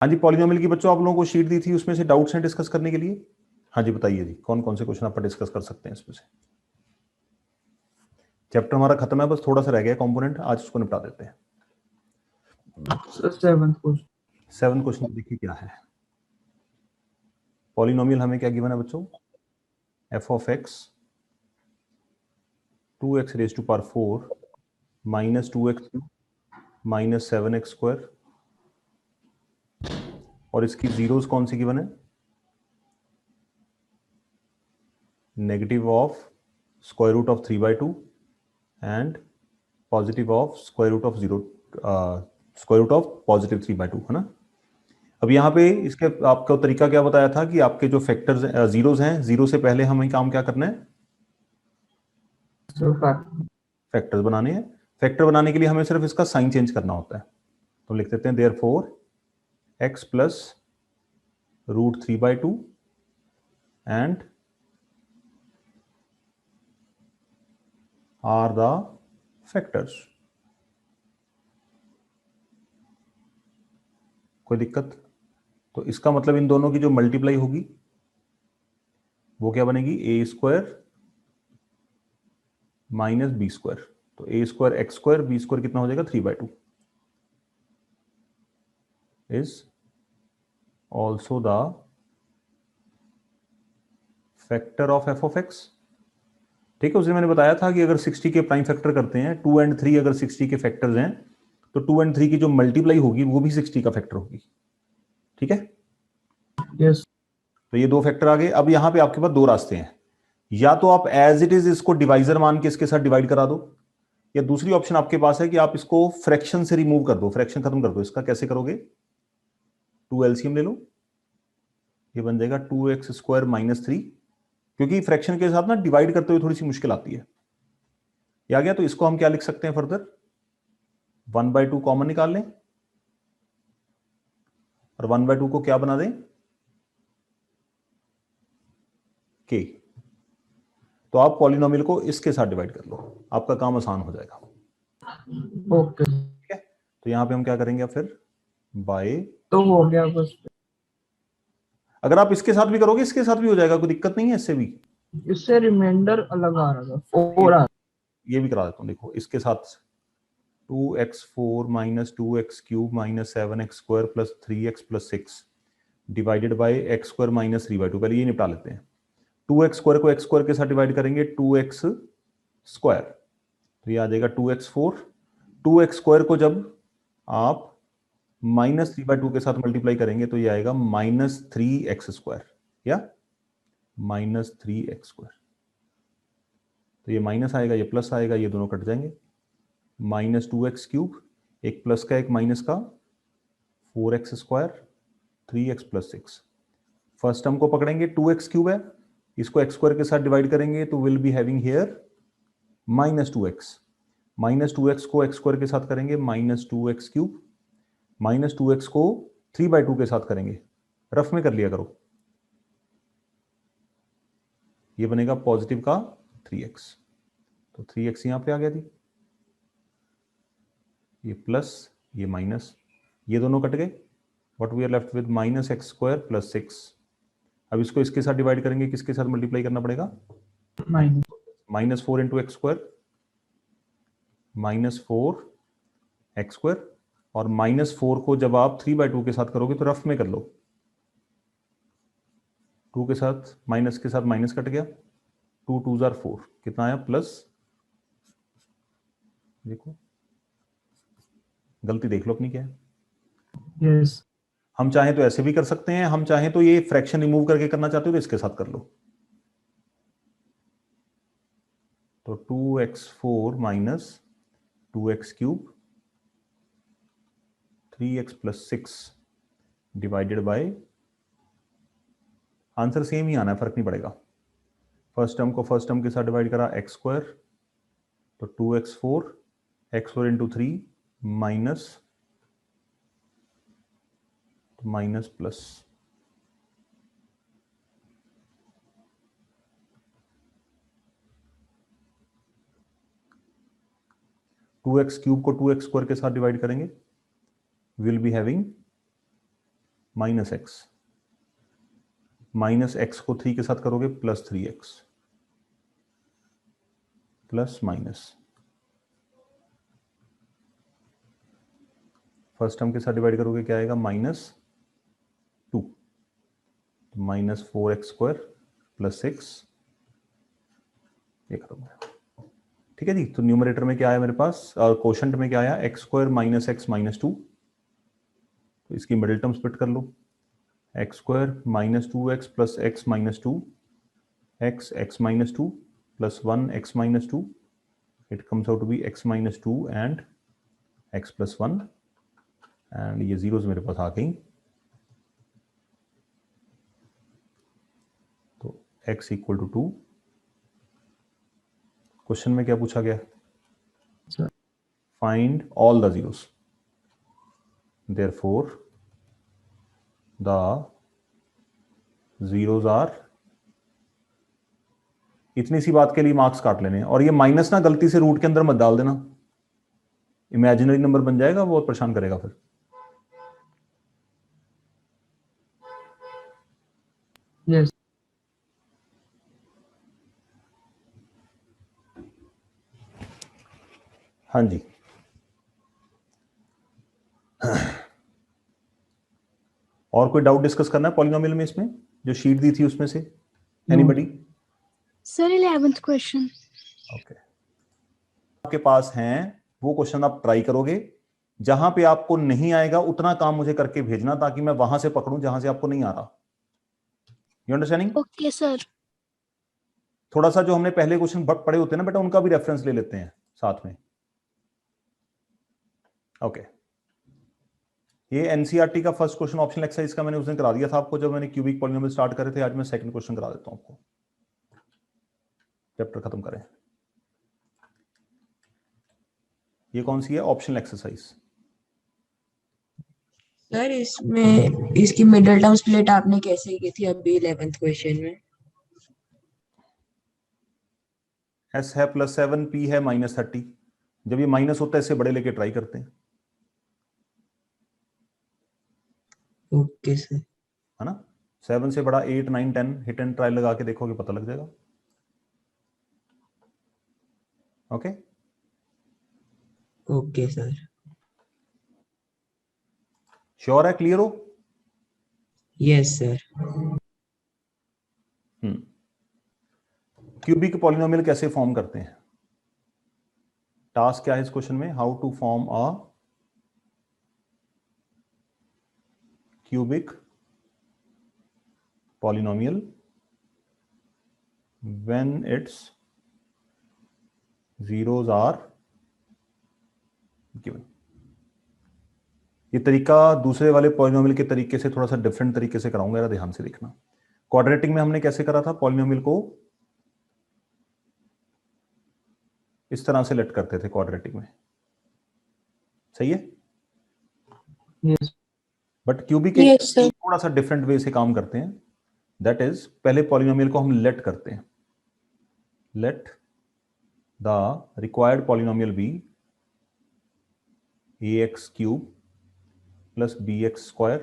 हाँ जी, पॉलिनोमियल की बच्चों आप लोगों को शीट दी थी, उसमें से डाउट्स हैं डिस्कस करने के लिए। हाँ जी बताइए जी, कौन कौन से क्वेश्चन आप डिस्कस कर सकते हैं इसमें से। चैप्टर हमारा खत्म है, बस थोड़ा सा रह गया कंपोनेंट, आज उसको निपटा देते हैं। सेवन क्वेश्चन देखिए क्या है। पॉलिनोमियल हमें क्या गिवन है बच्चों, F of X 2x raise to power 4 minus 2x minus 7x square, और इसकी जीरोस कौन सी गिवन है, negative of square root of 3/2 and positive of square root of 0 square root of positive 3/2 है ना। अब यहाँ पे इसके आपका तरीका क्या बताया था कि आपके जो फैक्टर्स जीरोस हैं, जीरो से पहले हमें काम क्या करना है, फैक्टर्स बनाने हैं। फैक्टर बनाने के लिए हमें सिर्फ इसका साइन चेंज करना होता है, तो लिख देते हैं therefore x plus root 3/2 and are the factors. कोई दिक्कत? तो इसका मतलब इन दोनों की जो मल्टीप्लाई होगी वो क्या बनेगी, A square minus B square. तो A square X square, B square कितना हो जाएगा 3/2 is also the factor of F of X. ठीक है, उसने मैंने बताया था कि अगर 60 के प्राइम फैक्टर करते हैं 2 एंड 3, अगर 60 के फैक्टर्स हैं तो 2 एंड 3 की जो मल्टीप्लाई होगी वो भी 60 का फैक्टर होगी। ठीक है, यस। तो ये दो फैक्टर आ गए। अब यहां पे आपके पास दो रास्ते हैं, या तो आप एज इट इज इसको डिवाइजर मान के इसके साथ डिवाइड करा दो, या दूसरी ऑप्शन आपके पास है कि आप इसको फ्रैक्शन से रिमूव कर दो, फ्रैक्शन खत्म कर दो। इसका कैसे करोगे, 2 एलसीएम ले लो, ये बन जाएगा 2x स्क्वायर माइनस 3, क्योंकि फ्रैक्शन के साथ ना डिवाइड करते हुए थोड़ी सी मुश्किल आती है। ये आ गया, तो इसको हम क्या लिख सकते हैं फर्दर, 1/2 कॉमन निकाल लें और 1/2 को क्या बना दें, k। तो आप पॉलिनोमियल को इसके साथ डिवाइड कर लो, आपका काम आसान हो जाएगा। ओके, ठीक है, तो यहां पे हम क्या करेंगे फिर, बाय, तो हो गया बस। अगर आप इसके साथ भी करोगे इसके साथ भी हो जाएगा, कोई दिक्कत नहीं है इससे भी। इससे रिमाइंडर अलग आ रहा था, 4 आ ये भी करा देता हूं, देखो इसके साथ 2x4 minus 2x cube minus 7x square plus 3x plus 6 divided by x square minus 3/2। पहले ये निपटा लेते हैं, 2x स्क्वायर को x स्क्वायर के साथ डिवाइड करेंगे 2x स्क्वायर, तो ये आ जाएगा 2x4। 2x स्क्वायर को जब आप माइनस 3/2 के साथ मल्टीप्लाई करेंगे तो ये आएगा -3x स्क्वायर, या -3x स्क्वायर। तो ये माइनस आएगा, ये प्लस आएगा, ये दोनों कट जाएंगे, -2x क्यूब, एक प्लस का एक माइनस का, 4x square 3x plus 6। First term को पकड़ेंगे, 2x क्यूब है, इसको x स्क्वायर के साथ डिवाइड करेंगे तो will be having here -2x। -2x को x स्क्वायर के साथ करेंगे -2x क्यूब, -2x को 3/2 के साथ करेंगे, रफ में कर लिया करो, ये बनेगा पॉजिटिव का 3x। तो 3x यहां पे आ गया थी, ये प्लस ये माइनस, ये दोनों कट गए, what we are left with -x square plus 6। अब इसको इसके साथ डिवाइड करेंगे, किसके साथ मल्टीप्लाई करना पड़ेगा, -4 into x square, -4x square, और -4 को जब आप 3/2 के साथ करोगे तो रफ में कर लो, 2 के साथ माइनस के साथ माइनस कट गया, 2 2 जार 4, कितना आया प्लस, देखो गलती देख लो अपनी क्या है। यस। हम चाहें तो ऐसे भी कर सकते हैं, हम चाहें तो ये फ्रैक्शन रिमूव करके करना चाहते हो तो इसके साथ कर लो। तो 2x4 minus 2x cube 3x plus 6 divided by, answer same ही आना है, फर्क नहीं पड़ेगा। फर्स्ट टर्म को फर्स्ट टर्म के साथ डिवाइड करा x स्क्वायर, तो 2x4 x4 into 3 minus minus plus, two X cube को 2x स्क्वायर के साथ डिवाइड करेंगे, will be having minus X, minus X को 3 के साथ करोगे plus 3x plus minus, first term के साथ डिवाइड करोगे क्या आएगा, -2, -4x² प्लस 6, ये खत्म हो गया। ठीक है जी, तो न्यूमरेटर में क्या आया मेरे पास, और कोशेंट में क्या आया, x² - x - 2, तो इसकी मिडिल टर्म स्प्लिट कर लो, x² - 2x plus x - 2, x - 2 plus 1 x - 2, it comes out to be x - 2 and x plus 1, and ये जीरोस मेरे पास आ गई, तो x इक्वल टू 2। क्वेश्चन में क्या पूछा गया, find all the zeros, therefore the zeros are, इतनी सी बात के लिए मार्क्स काट लेने, और ये माइनस ना गलती से रूट के अंदर मत डाल देना, इमेजिनरी नंबर बन जाएगा, वो परेशान करेगा फिर। यस हाँ जी, और कोई डाउट डिस्कस करना है पॉलिनोमियल में, इसमें जो शीट दी थी उसमें से, anybody? Sir 11th question. Okay, आपके पास हैं वो क्वेश्चन, आप ट्राई करोगे, जहां पे आपको नहीं आएगा उतना काम मुझे करके भेजना, ताकि मैं वहां से पकड़ूं जहां से आपको नहीं आ रहा। You understanding? Okay sir. थोड़ा सा जो हमने पहले क्वेश्चन पढ़े होते हैं ना बेटा, उनका भी रेफरेंस ले लेते हैं साथ में। ओके, ये एनसीईआरटी का फर्स्ट क्वेश्चन ऑप्शनल एक्सरसाइज का मैंने उस दिन करा दिया था आपको, जब मैंने क्यूबिक पॉलिनोमियल स्टार्ट करे थे। आज मैं सेकंड क्वेश्चन करा देता हूं आपको, चैप्टर खत्म करें। ये कौन सी है, ऑप्शनल एक्सरसाइज? सर इसमें इसकी मिडिल टर्म स्प्लिट आपने कैसे की थी अभी 11th क्वेश्चन में? एस है +7, पी है -30। जब ये माइनस होता है इससे बड़े लेके ट्राई करते हैं, ओके सर। है ना। 7 से बड़ा 8, 9, 10 हिट एंड ट्राई लगा के देखोगे, पता लग जाएगा। Okay okay sir. श्योर है, क्लियर हो? Yes sir. क्यूबिक पॉलिनोमियल कैसे फॉर्म करते हैं, टास्क क्या है इस क्वेश्चन में, how to form a cubic polynomial when its zeros are given। ये तरीका दूसरे वाले पॉलिनोमियल के तरीके से थोड़ा सा डिफरेंट तरीके से कराऊंगा, जरा ध्यान से देखना। क्वाड्रेटिक में हमने कैसे करा था, पॉलिनोमियल को इस तरह से लेट करते थे क्वाड्रेटिक में, सही है। Yes but cubic Yes, sir. थोड़ा सा डिफरेंट वे से काम करते हैं, दैट इज पहले पॉलिनोमियल को हम लेट करते हैं, let the required polynomial be ax³ plus bx²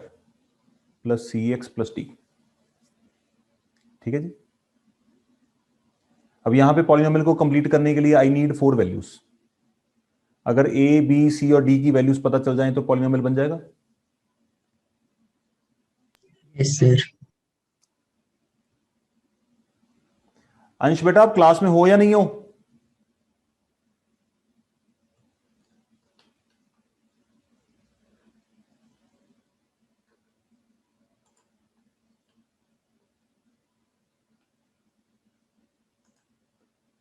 plus cx plus d। ठीक है जी। अब यहां पे पॉलिनोमियल को कंप्लीट करने के लिए आई नीड 4 वैल्यूज। अगर a, b, c और d की वैल्यूज पता चल जाए तो पॉलिनोमियल बन जाएगा। Yes sir. अंश बेटा, आप क्लास में हो या नहीं हो?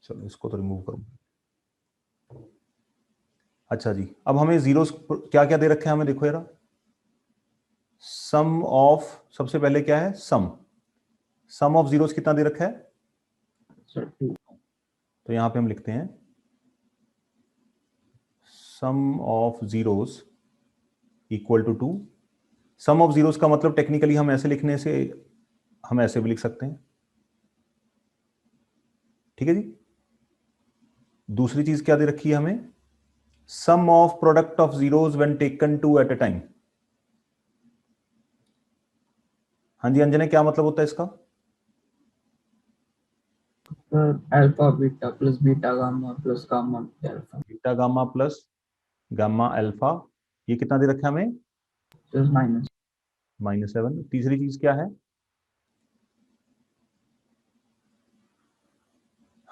चलो इसको तो रिमूव करूं। अच्छा जी, अब हमें जीरोस क्या क्या दे रखे हैं हमें, देखो यार। सम ऑफ, सबसे पहले क्या है, सम ऑफ जीरोस कितना दे रखा है, सर 2। तो यहां पे हम लिखते हैं sum of zeros equal to 2। Sum of zeros का मतलब टेक्निकली हम ऐसे लिखने से, हम ऐसे भी लिख सकते हैं। ठीक है जी। दूसरी चीज क्या दे रखी है हमें, sum of product of zeros when taken 2 at a time. हाँ जी अंजने, क्या मतलब होता है इसका? Sir alpha beta plus beta gamma plus gamma alpha beta gamma plus gamma alpha, ये कितना दे रखा है हमें? Plus minus -7। तीसरी चीज क्या है?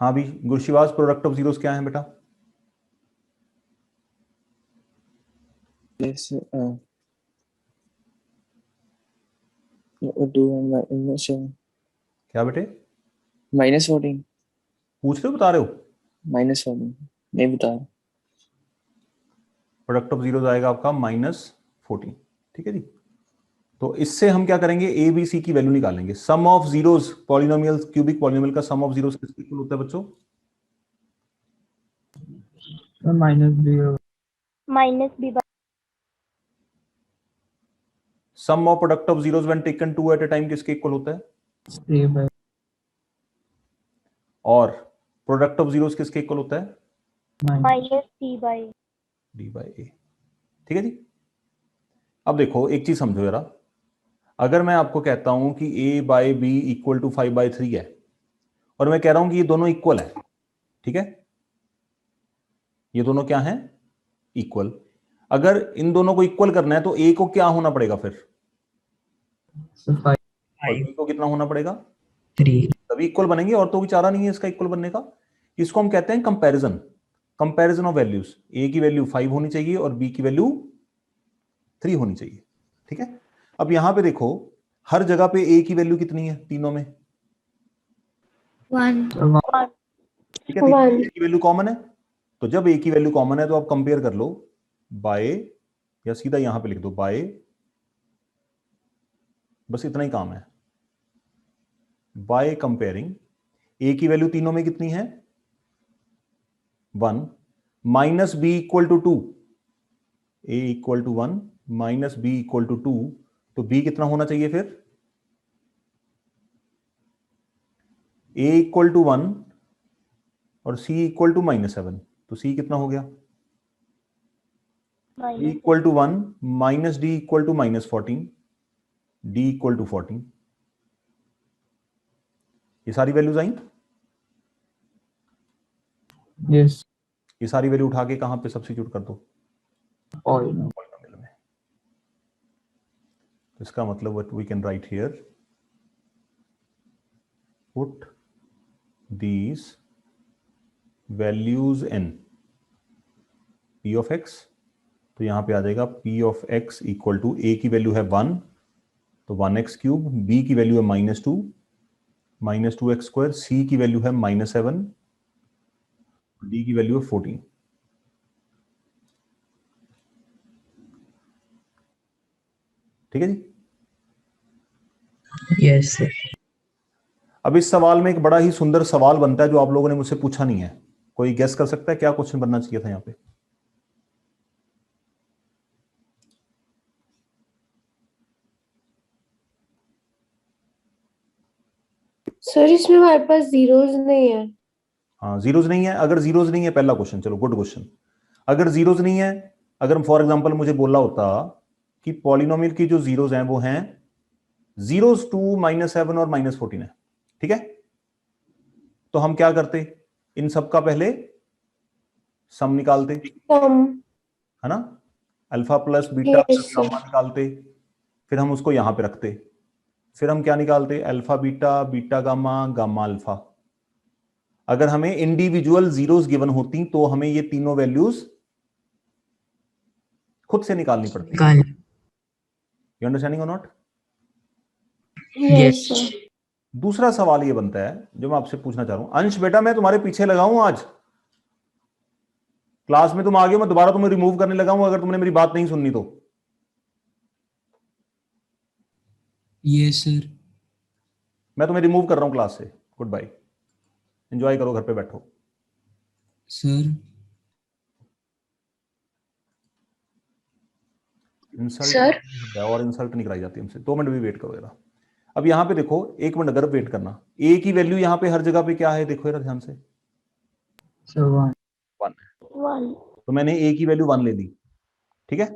हाँ भी गुरशिवास, प्रोडक्ट ऑफ जीरोस क्या है बेटा? Yes, do क्या बेटे -14 पूछ रहे हो, बता रहे हो? -14 नहीं बता रहा। प्रोडक्ट ऑफ जीरोस आएगा आपका -14। ठीक है जी। तो इससे हम क्या करेंगे, ए बी सी की वैल्यू निकालेंगे। Sum of zeros polynomial, cubic polynomial का सम ऑफ जीरोस किसके इक्वल होता है बच्चों? Sir minus B -b/. Sum of product of zeros when taken two at a time किसके इक्वल होता है? ए बाय और प्रोडक्ट ऑफ जीरोस किसके इक्वल होता है? -c/a. D by A. ठीक है जी। अब देखो एक चीज समझो जरा, अगर मैं आपको कहता हूं कि a by b equal to 5/3 है, और मैं कह रहा हूं कि ये दोनों इक्वल है, ठीक है, ये दोनों क्या हैं? इक्वल। अगर इन दोनों को इक्वल करना है तो a को क्या होना पड़ेगा फिर? और b को कितना होना पड़ेगा? 3। तभी इक्वल बनेंगे, और तो कोई चारा नहीं है इसका इक्वल बनने का। इसको हम कहते हैं comparison, comparison of values. a की वैल्यू 5 होनी चाहिए और b की वैल्यू 3 होनी चाहिए। ठीक है। अब यहां पे देखो, हर जगह पे a की वैल्यू कितनी है तीनों में? 1. ठीक है, तीनों में a की वैल्यू कॉमन है। तो जब a की वैल्यू कॉमन है तो आप कंपेयर कर लो बाय, या सीधा यहां पे लिख दो बाय, बस इतना ही काम है। बाय कंपेयरिंग a की वैल्यू तीनों में कितनी है? 1 minus b equal to 2, a equal to 1 minus b equal to 2, तो b कितना होना चाहिए फिर? a इक्वल टू 1 और c इक्वल टू -7, तो c कितना हो गया? d equal to 1 minus d equal to -14, d equal to 14। ये सारी वैल्यूज आई। यस ये सारी वैल्यू उठा के कहां पे सब्स्टिट्यूट कर दो? पॉलिनोमियल में। तो इसका मतलब what we can write here, put these values in p of x। तो यहां पे आ जाएगा p of x equal to, a की वैल्यू है 1 तो 1x क्यूब, b की वैल्यू है -2 -2x², c की वैल्यू है -7, d की वैल्यू है 14। ठीक है जी। Yes sir. अब इस सवाल में एक बड़ा ही सुंदर सवाल बनता है जो आप लोगों ने मुझसे पूछा नहीं है। कोई गेस कर सकता है क्या क्वेश्चन बनना चाहिए था यहां पे? सर इसमें हमारे पास जीरोस नहीं है। हाँ जीरोज नहीं है। अगर जीरोज नहीं है, पहला क्वेश्चन, चलो गुड क्वेश्चन। अगर जीरोज नहीं है, अगर फॉर एग्जांपल मुझे बोला होता कि पॉलिनोमियल की जो जीरोज हैं वो हैं 0 2 -7 और -14 है, ठीक है, तो हम क्या करते? इन सब का पहले सम निकालते, है ना, alpha plus beta Yes, plus sir. Gamma निकालते, फिर हम उसको यहां पे रखते, फिर हम क्या निकालते? Alpha beta, beta gamma, gamma alpha. अगर हमें इंडिविजुअल जीरोस गिवन होती तो हमें ये तीनों वैल्यूज खुद से निकालनी पड़ती। निकाल। यू अंडरस्टैंडिंग और नॉट? Yes, sir. दूसरा सवाल ये बनता है जो मैं आपसे पूछना चाह रहा हूं। अंश बेटा, मैं तुम्हारे पीछे लगा हूं आज क्लास में, तुम आ गए हो, मैं दोबारा तुम्हें रिमूव करने लगा हूं अगर तुमने मेरी बात नहीं सुननी तो। Yes sir. मैं तुम्हें रिमूव कर रहा हूं क्लास से। गुड बाय, एंजॉय करो, घर पे बैठो। सर इंसल्ट और इंसल्ट नहीं कराई जाती हमसे। 2 मिनट भी वेट करो जरा। अब यहां पे देखो, 1 मिनट अगर वेट करना। ए की वैल्यू यहां पे हर जगह पे क्या है, देखो जरा ध्यान से, 1 है। तो मैंने ए की वैल्यू 1 ले ली, ठीक है।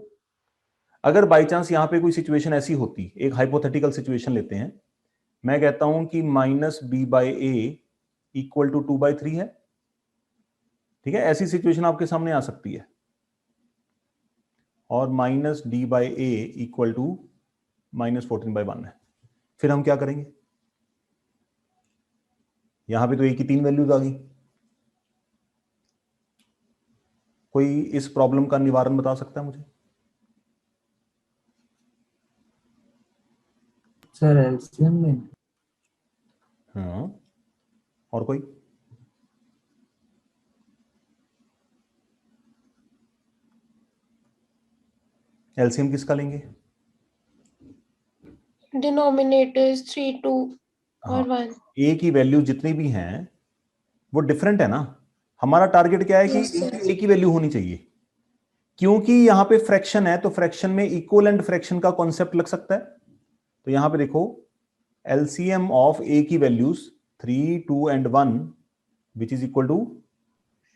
अगर बाई चांस यहां पे कोई सिचुएशन ऐसी होती, एक हाइपोथेटिकल सिचुएशन लेते हैं, मैं कहता हूं कि minus B by a equal to 2/3 है, ठीक है, ऐसी सिचुएशन आपके सामने आ सकती है, और minus D by a equal to -14/1 है। फिर हम क्या करेंगे? यहां पे तो ए की 3 वैल्यूज आ गई। कोई इस प्रॉब्लम का निवारण बता सकता है मुझे? सर एलसीएम लेना। हाँ, और कोई? एलसीएम किसका लेंगे? डिनोमिनेटर्स 3 2 हाँ, और 1। ए की वैल्यू जितनी भी हैं वो डिफरेंट है ना। हमारा टारगेट क्या है कि Yes, sir. ए की वैल्यू होनी चाहिए, क्योंकि यहां पे फ्रैक्शन है, तो फ्रैक्शन में इक्वलेंट फ्रैक्शन का कॉन्सेप्ट लग सकता है। तो यहां पे देखो, एलसीएम ऑफ ए की values 3 2 and 1 which is equal to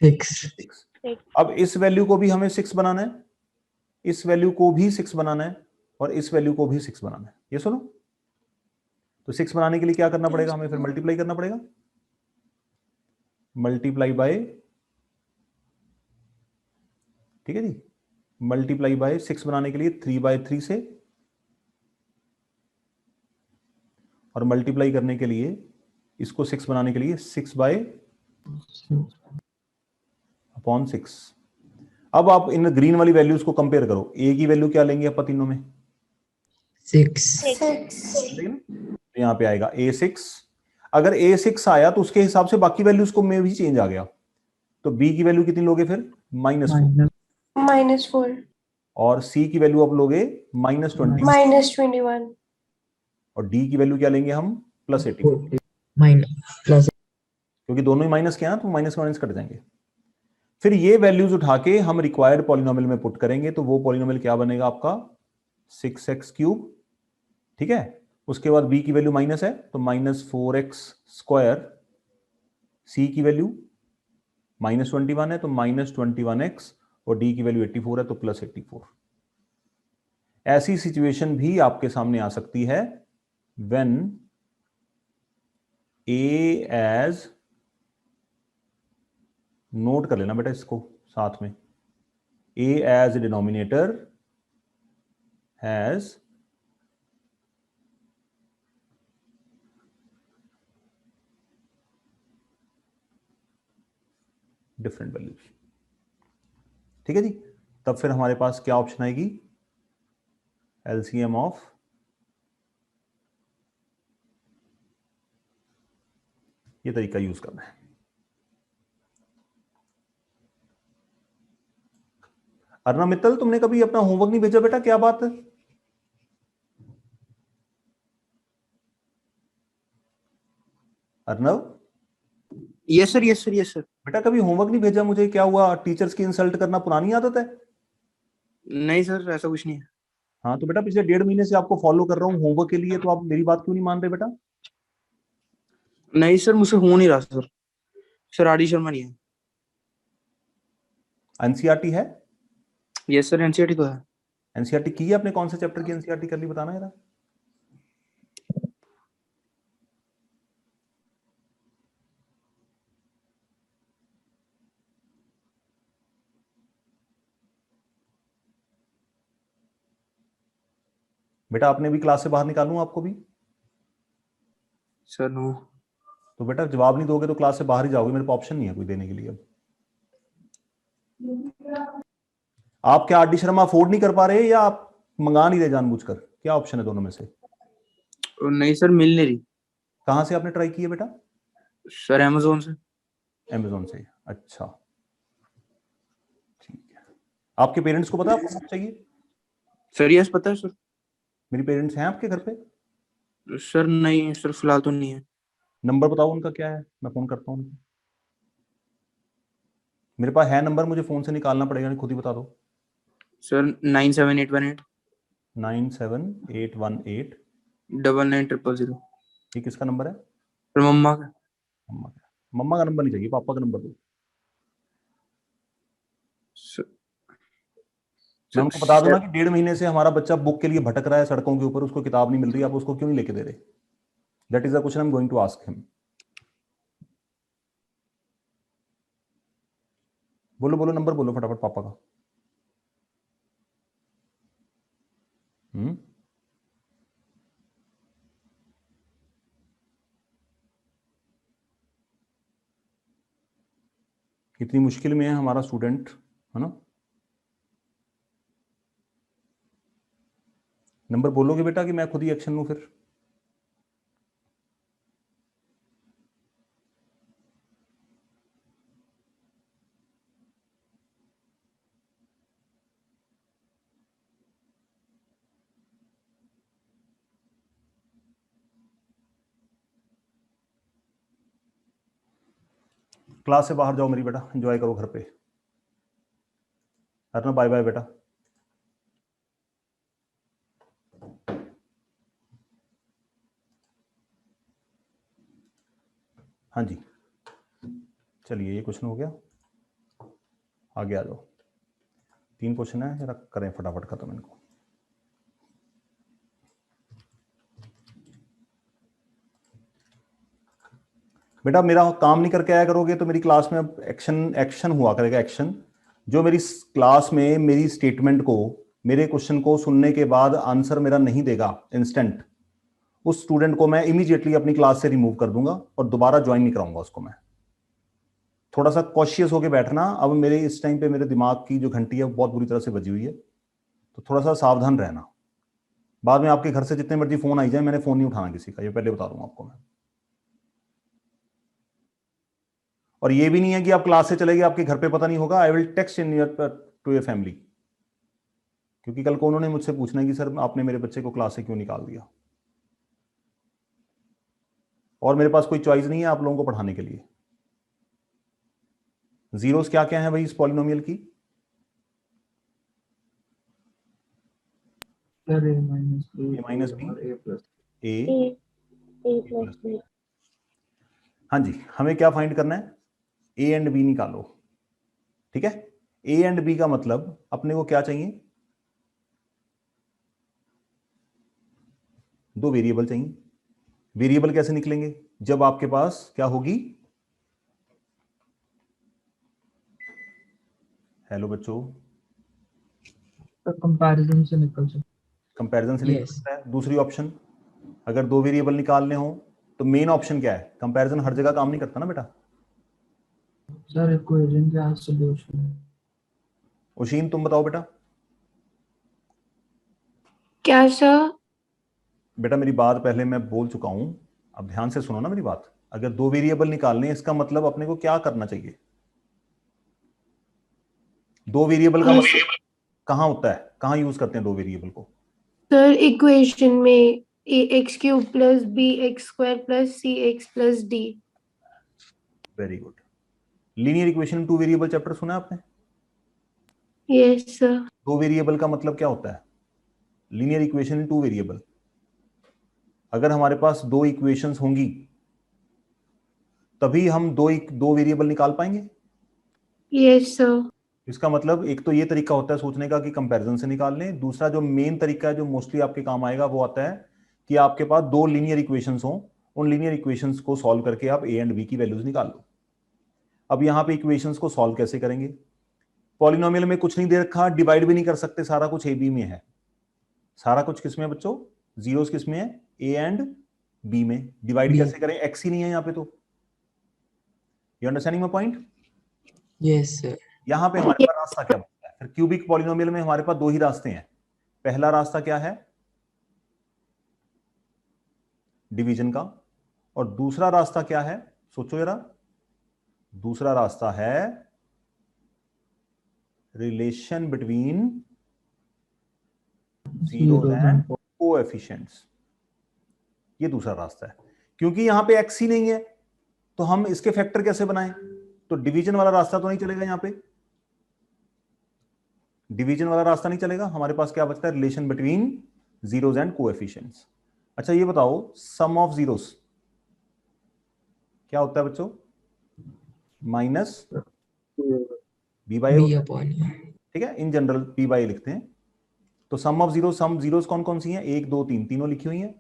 6। 6। अब इस वैल्यू को भी हमें 6 बनाना है, इस वैल्यू को भी 6 बनाना है, और इस वैल्यू को भी 6 बनाना है। ये सुनो, तो 6 बनाने के लिए क्या करना पड़ेगा हमें? फिर मल्टीप्लाई करना पड़ेगा, मल्टीप्लाई बाय, ठीक है जी, मल्टीप्लाई बाय 6 बनाने के लिए 3/3 से, और मल्टीप्लाई करने के लिए इसको 6 बनाने के लिए 6/6। अब आप इन ग्रीन वाली वैल्यूज को कंपेयर करो, ए की वैल्यू क्या लेंगे आप तीनों में? 6। 6 तो यहां पे आएगा A6। अगर A6 आया तो उसके हिसाब से बाकी वैल्यूज को में भी चेंज आ गया, तो B की वैल्यू कितनी लोगे फिर? -4। -4 और C की वैल्यू आप लोगे -20, -21 और D की वैल्यू क्या लेंगे हम? +84, प्लस क्योंकि दोनों ही माइनस के हैं तो माइनस माइनस कट जाएंगे। फिर ये वैल्यूज उठा के हम रिक्वायर्ड पॉलिनोमियल में पुट करेंगे, तो वो पॉलिनोमियल क्या बनेगा आपका? 6x3, ठीक है। उसके बाद b की वैल्यू माइनस है तो -4x², c की वैल्यू -21 है तो -21x, और d की वैल्यू 84 है तो +84। ऐसी सिचुएशन भी आपके सामने आ सकती है व्हेन a एज, नोट कर लेना बेटा इसको साथ में, a as denominator has different values, ठीक है जी। तब फिर हमारे पास क्या ऑप्शन आएगी? एलसीएम ऑफ, ये तरीका यूज करना है। अर्णव मित्तल, तुमने कभी अपना होमवर्क नहीं भेजा बेटा, क्या बात है? Arnav, yes sir, yes sir, yes sir. बेटा कभी होमवर्क नहीं भेजा मुझे, क्या हुआ? टीचर्स की इंसल्ट करना पुरानी आदत है? नहीं सर, ऐसा कुछ नहीं है। हाँ तो बेटा पिछले 1.5 महीने से आपको फॉलो कर रहा हूँ होमवर्क के लिए, तो आप मेरी बात क्यों नहीं मान रहे बेटा? नहीं सर, मुझसे हो नहीं रहा sir. Sir R D Sharma नहीं है। एनसीईआरटी है? यस सर, एनसीईआरटी तो है। एनसीईआरटी की है? आपने कौन से चैप्टर की एनसीईआरटी कर ली, बताना जरा। बेटा आपने भी क्लास से बाहर निकालूं आपको भी? Sir no. तो बेटा जवाब नहीं दोगे तो क्लास से बाहर ही जाओगे, मेरे पास ऑप्शन नहीं है कोई देने के लिए। अब आप क्या आर डी शर्मा अफोर्ड नहीं कर पा रहे, या आप मंगा नहीं रहे जानबूझकर? क्या ऑप्शन है दोनों में से? नहीं सर, मिल नहीं रही। कहां से आपने ट्राई की है बेटा? सर अमेजोन से। अमेजोन से, अच्छा ठीक है। आपके पेरेंट्स को पता है आपको चाहिए? सर यस पता है सर। मेरी पेरेंट्स हैं आपके घर पे? सर नहीं सर, फिलहाल तो नहीं है। नंबर बताओ उनका क्या है, मैं फोन करता हूँ उनको। मेरे पास है नंबर, मुझे फोन से निकालना पड़ेगा, नहीं खुद ही बता दो। सर 97818 97818। 9900। ये किसका नंबर है? सर मम्मा का। मम्मा का? मम्मा का नंबर नहीं चाहिए, पापा का नंबर दो। मैं उनको बता दूं ना कि 1.5 महीने से हमारा बच्चा बुक के लिए भटक रहा है सड़कों के ऊपर, उसको किताब नहीं मिल रही, आप उसको क्यों नहीं लेके दे रहे? That is the question I am going to ask him. बोलो बोलो, नंबर बोलो फटाफट पापा का। कितनी मुश्किल में है हमारा स्टूडेंट, है ना? नंबर बोलोगे बेटा कि मैं खुद ही एक्शन लूं फिर? क्लास से बाहर जाओ मेरी बेटा, एंजॉय करो घर पे। अर्नब बाय बाय बेटा। हाँ जी, चलिए ये क्वेश्चन हो गया, आगे आ जाओ। 3 क्वेश्चन है, जरा करें फटाफट खत्म इनको। बेटा मेरा काम नहीं करके आया करोगे तो मेरी क्लास में अब एक्शन हुआ करेगा। एक्शन जो मेरी क्लास में मेरी स्टेटमेंट को, मेरे क्वेश्चन को सुनने के बाद आंसर मेरा नहीं देगा इंस्टेंट, उस स्टूडेंट को मैं इमीडिएटली अपनी क्लास से रिमूव कर दूंगा और दोबारा ज्वाइन नहीं कराऊंगा उसको मैं। थोड़ा सा कॉशियस होके बैठना। अब मेरे इस टाइम पे मेरे दिमाग की जो घंटी है वो बहुत बुरी तरह से बजी हुई है, तो थोड़ा सा सावधान रहना। बाद में आपके घर से जितने मर्जी फोन आई जाए, मैंने फोन नहीं उठाना किसी का, ये पहले बता दूंगा आपको मैं। और ये भी नहीं है कि आप क्लास से चले गए आपके घर पे पता नहीं होगा। I will text in your to your family, क्योंकि कल को उन्होंने मुझसे पूछना है कि सर आपने मेरे बच्चे को क्लास से क्यों निकाल दिया। और मेरे पास कोई चॉइस नहीं है आप लोगों को पढ़ाने के लिए। जीरोस क्या क्या है भाई इस पॉलिनोमियल की? Sir a minus b a minus b और a plus A plus B। हाँ जी, हमें क्या फाइंड करना है? ए एंड बी निकालो, ठीक है? ए एंड बी का मतलब अपने को क्या चाहिए? 2 वेरिएबल चाहिए। वेरिएबल कैसे निकलेंगे? जब आपके पास क्या होगी? हेलो बच्चों, तो कंपैरिजन से निकल सकता कंपैरिजन से निकल Yes. सकता है। दूसरी ऑप्शन, अगर 2 वेरिएबल निकालने हो तो मेन ऑप्शन क्या है? कंपैरिजन हर जगह काम नहीं करता ना बेटा। है। सर इक्वेशन का सॉल्यूशन। उशीन तुम बताओ बेटा। क्या सर? बेटा मेरी बात पहले मैं बोल चुका हूं, अब ध्यान से सुनो ना मेरी बात। अगर 2 वेरिएबल निकालने हैं, इसका मतलब अपने को क्या करना चाहिए? 2 वेरिएबल का मतलब कहां होता है, कहां यूज करते हैं 2 वेरिएबल को? सर इक्वेशन में ax cube plus bx square plus cx plus d। Very good. Linear equation 2 variable chapter सुना है आपने? Yes sir. 2 वेरिएबल का मतलब क्या होता है? Linear equation in 2 variable. अगर हमारे पास 2 इक्वेशंस होंगी तभी हम दो वेरिएबल निकाल पाएंगे। Yes sir. इसका मतलब एक तो ये तरीका होता है सोचने का कि कंपैरिजन से निकाल लें। दूसरा जो मेन तरीका है जो मोस्टली आपके काम आएगा वो आता है कि आपके पास 2 लीनियर इक्वेशंस हों, उन लीनियर इक्वेशंस को सॉल्व करके आप ए एंड बी की वैल्यूज निकाल लो। अब यहां पे इक्वेशंस को सॉल्व कैसे करेंगे? पॉलिनोमियल में कुछ नहीं दे रखा, डिवाइड भी नहीं कर सकते, सारा कुछ ए बी में है। सारा कुछ किसमें है बच्चों? जीरोस किसमें है? ए एंड बी में। Divide B. कैसे करें? एक्स ही नहीं है यहां पे। तो you understanding my point? Yes, sir. यहां पे हमारे पास रास्ता क्या बनता है? फिर क्यूबिक पॉलिनोमियल में हमारे पास 2 ही रास्ते हैं। पहला रास्ता क्या है? डिवीजन का। और दूसरा रास्ता क्या है? सोचो जरा। दूसरा रास्ता है relation between zeros and coefficients. ये दूसरा रास्ता है। क्योंकि यहां पे एक्स ही नहीं है तो हम इसके फैक्टर कैसे बनाएं? तो डिवीजन वाला रास्ता तो नहीं चलेगा। यहां पे डिवीजन वाला रास्ता नहीं चलेगा। हमारे पास क्या बचता है? Relation between zeros and coefficients. अच्छा ये बताओ, सम ऑफ जीरोस क्या होता है बच्चों? Minus b by B upon A. ठीक है, इन जनरल पी बाई लिखते हैं। तो सम ऑफ जीरो, सम जीरोस कौन कौन सी हैं, 1 2 3 तीनों लिखी हुई हैं,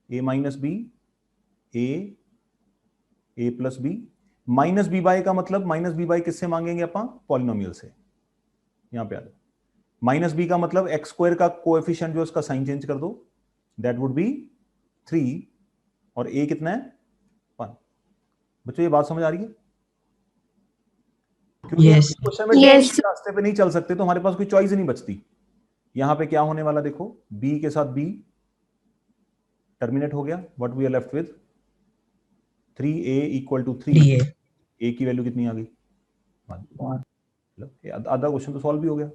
A minus B, A plus B. Minus B by का मतलब, माइनस बी बाई किससे मांगेंगे अपन, पॉलिनोमियल से। यहां पे आ जाओ, माइनस बी का मतलब एक्स स्क्वायर का कोएफिशिएंट जो उसका साइन चेंज कर दो, दैट वुड बी 3, और ए कितना है 1। बच्चों ये बात समझ आ रही है? क्योंकि Yes. क्वेश्चन में Yes. रास्ते पे नहीं चल सकते तो हमारे पास कोई चॉइस ही नहीं बचती। यहां पे क्या होने वाला देखो, b के साथ b टर्मिनेट हो गया, what we are left with 3a equal to 3, ये a की वैल्यू कितनी आ गई 1। मतलब आधा क्वेश्चन तो सॉल्व भी हो गया।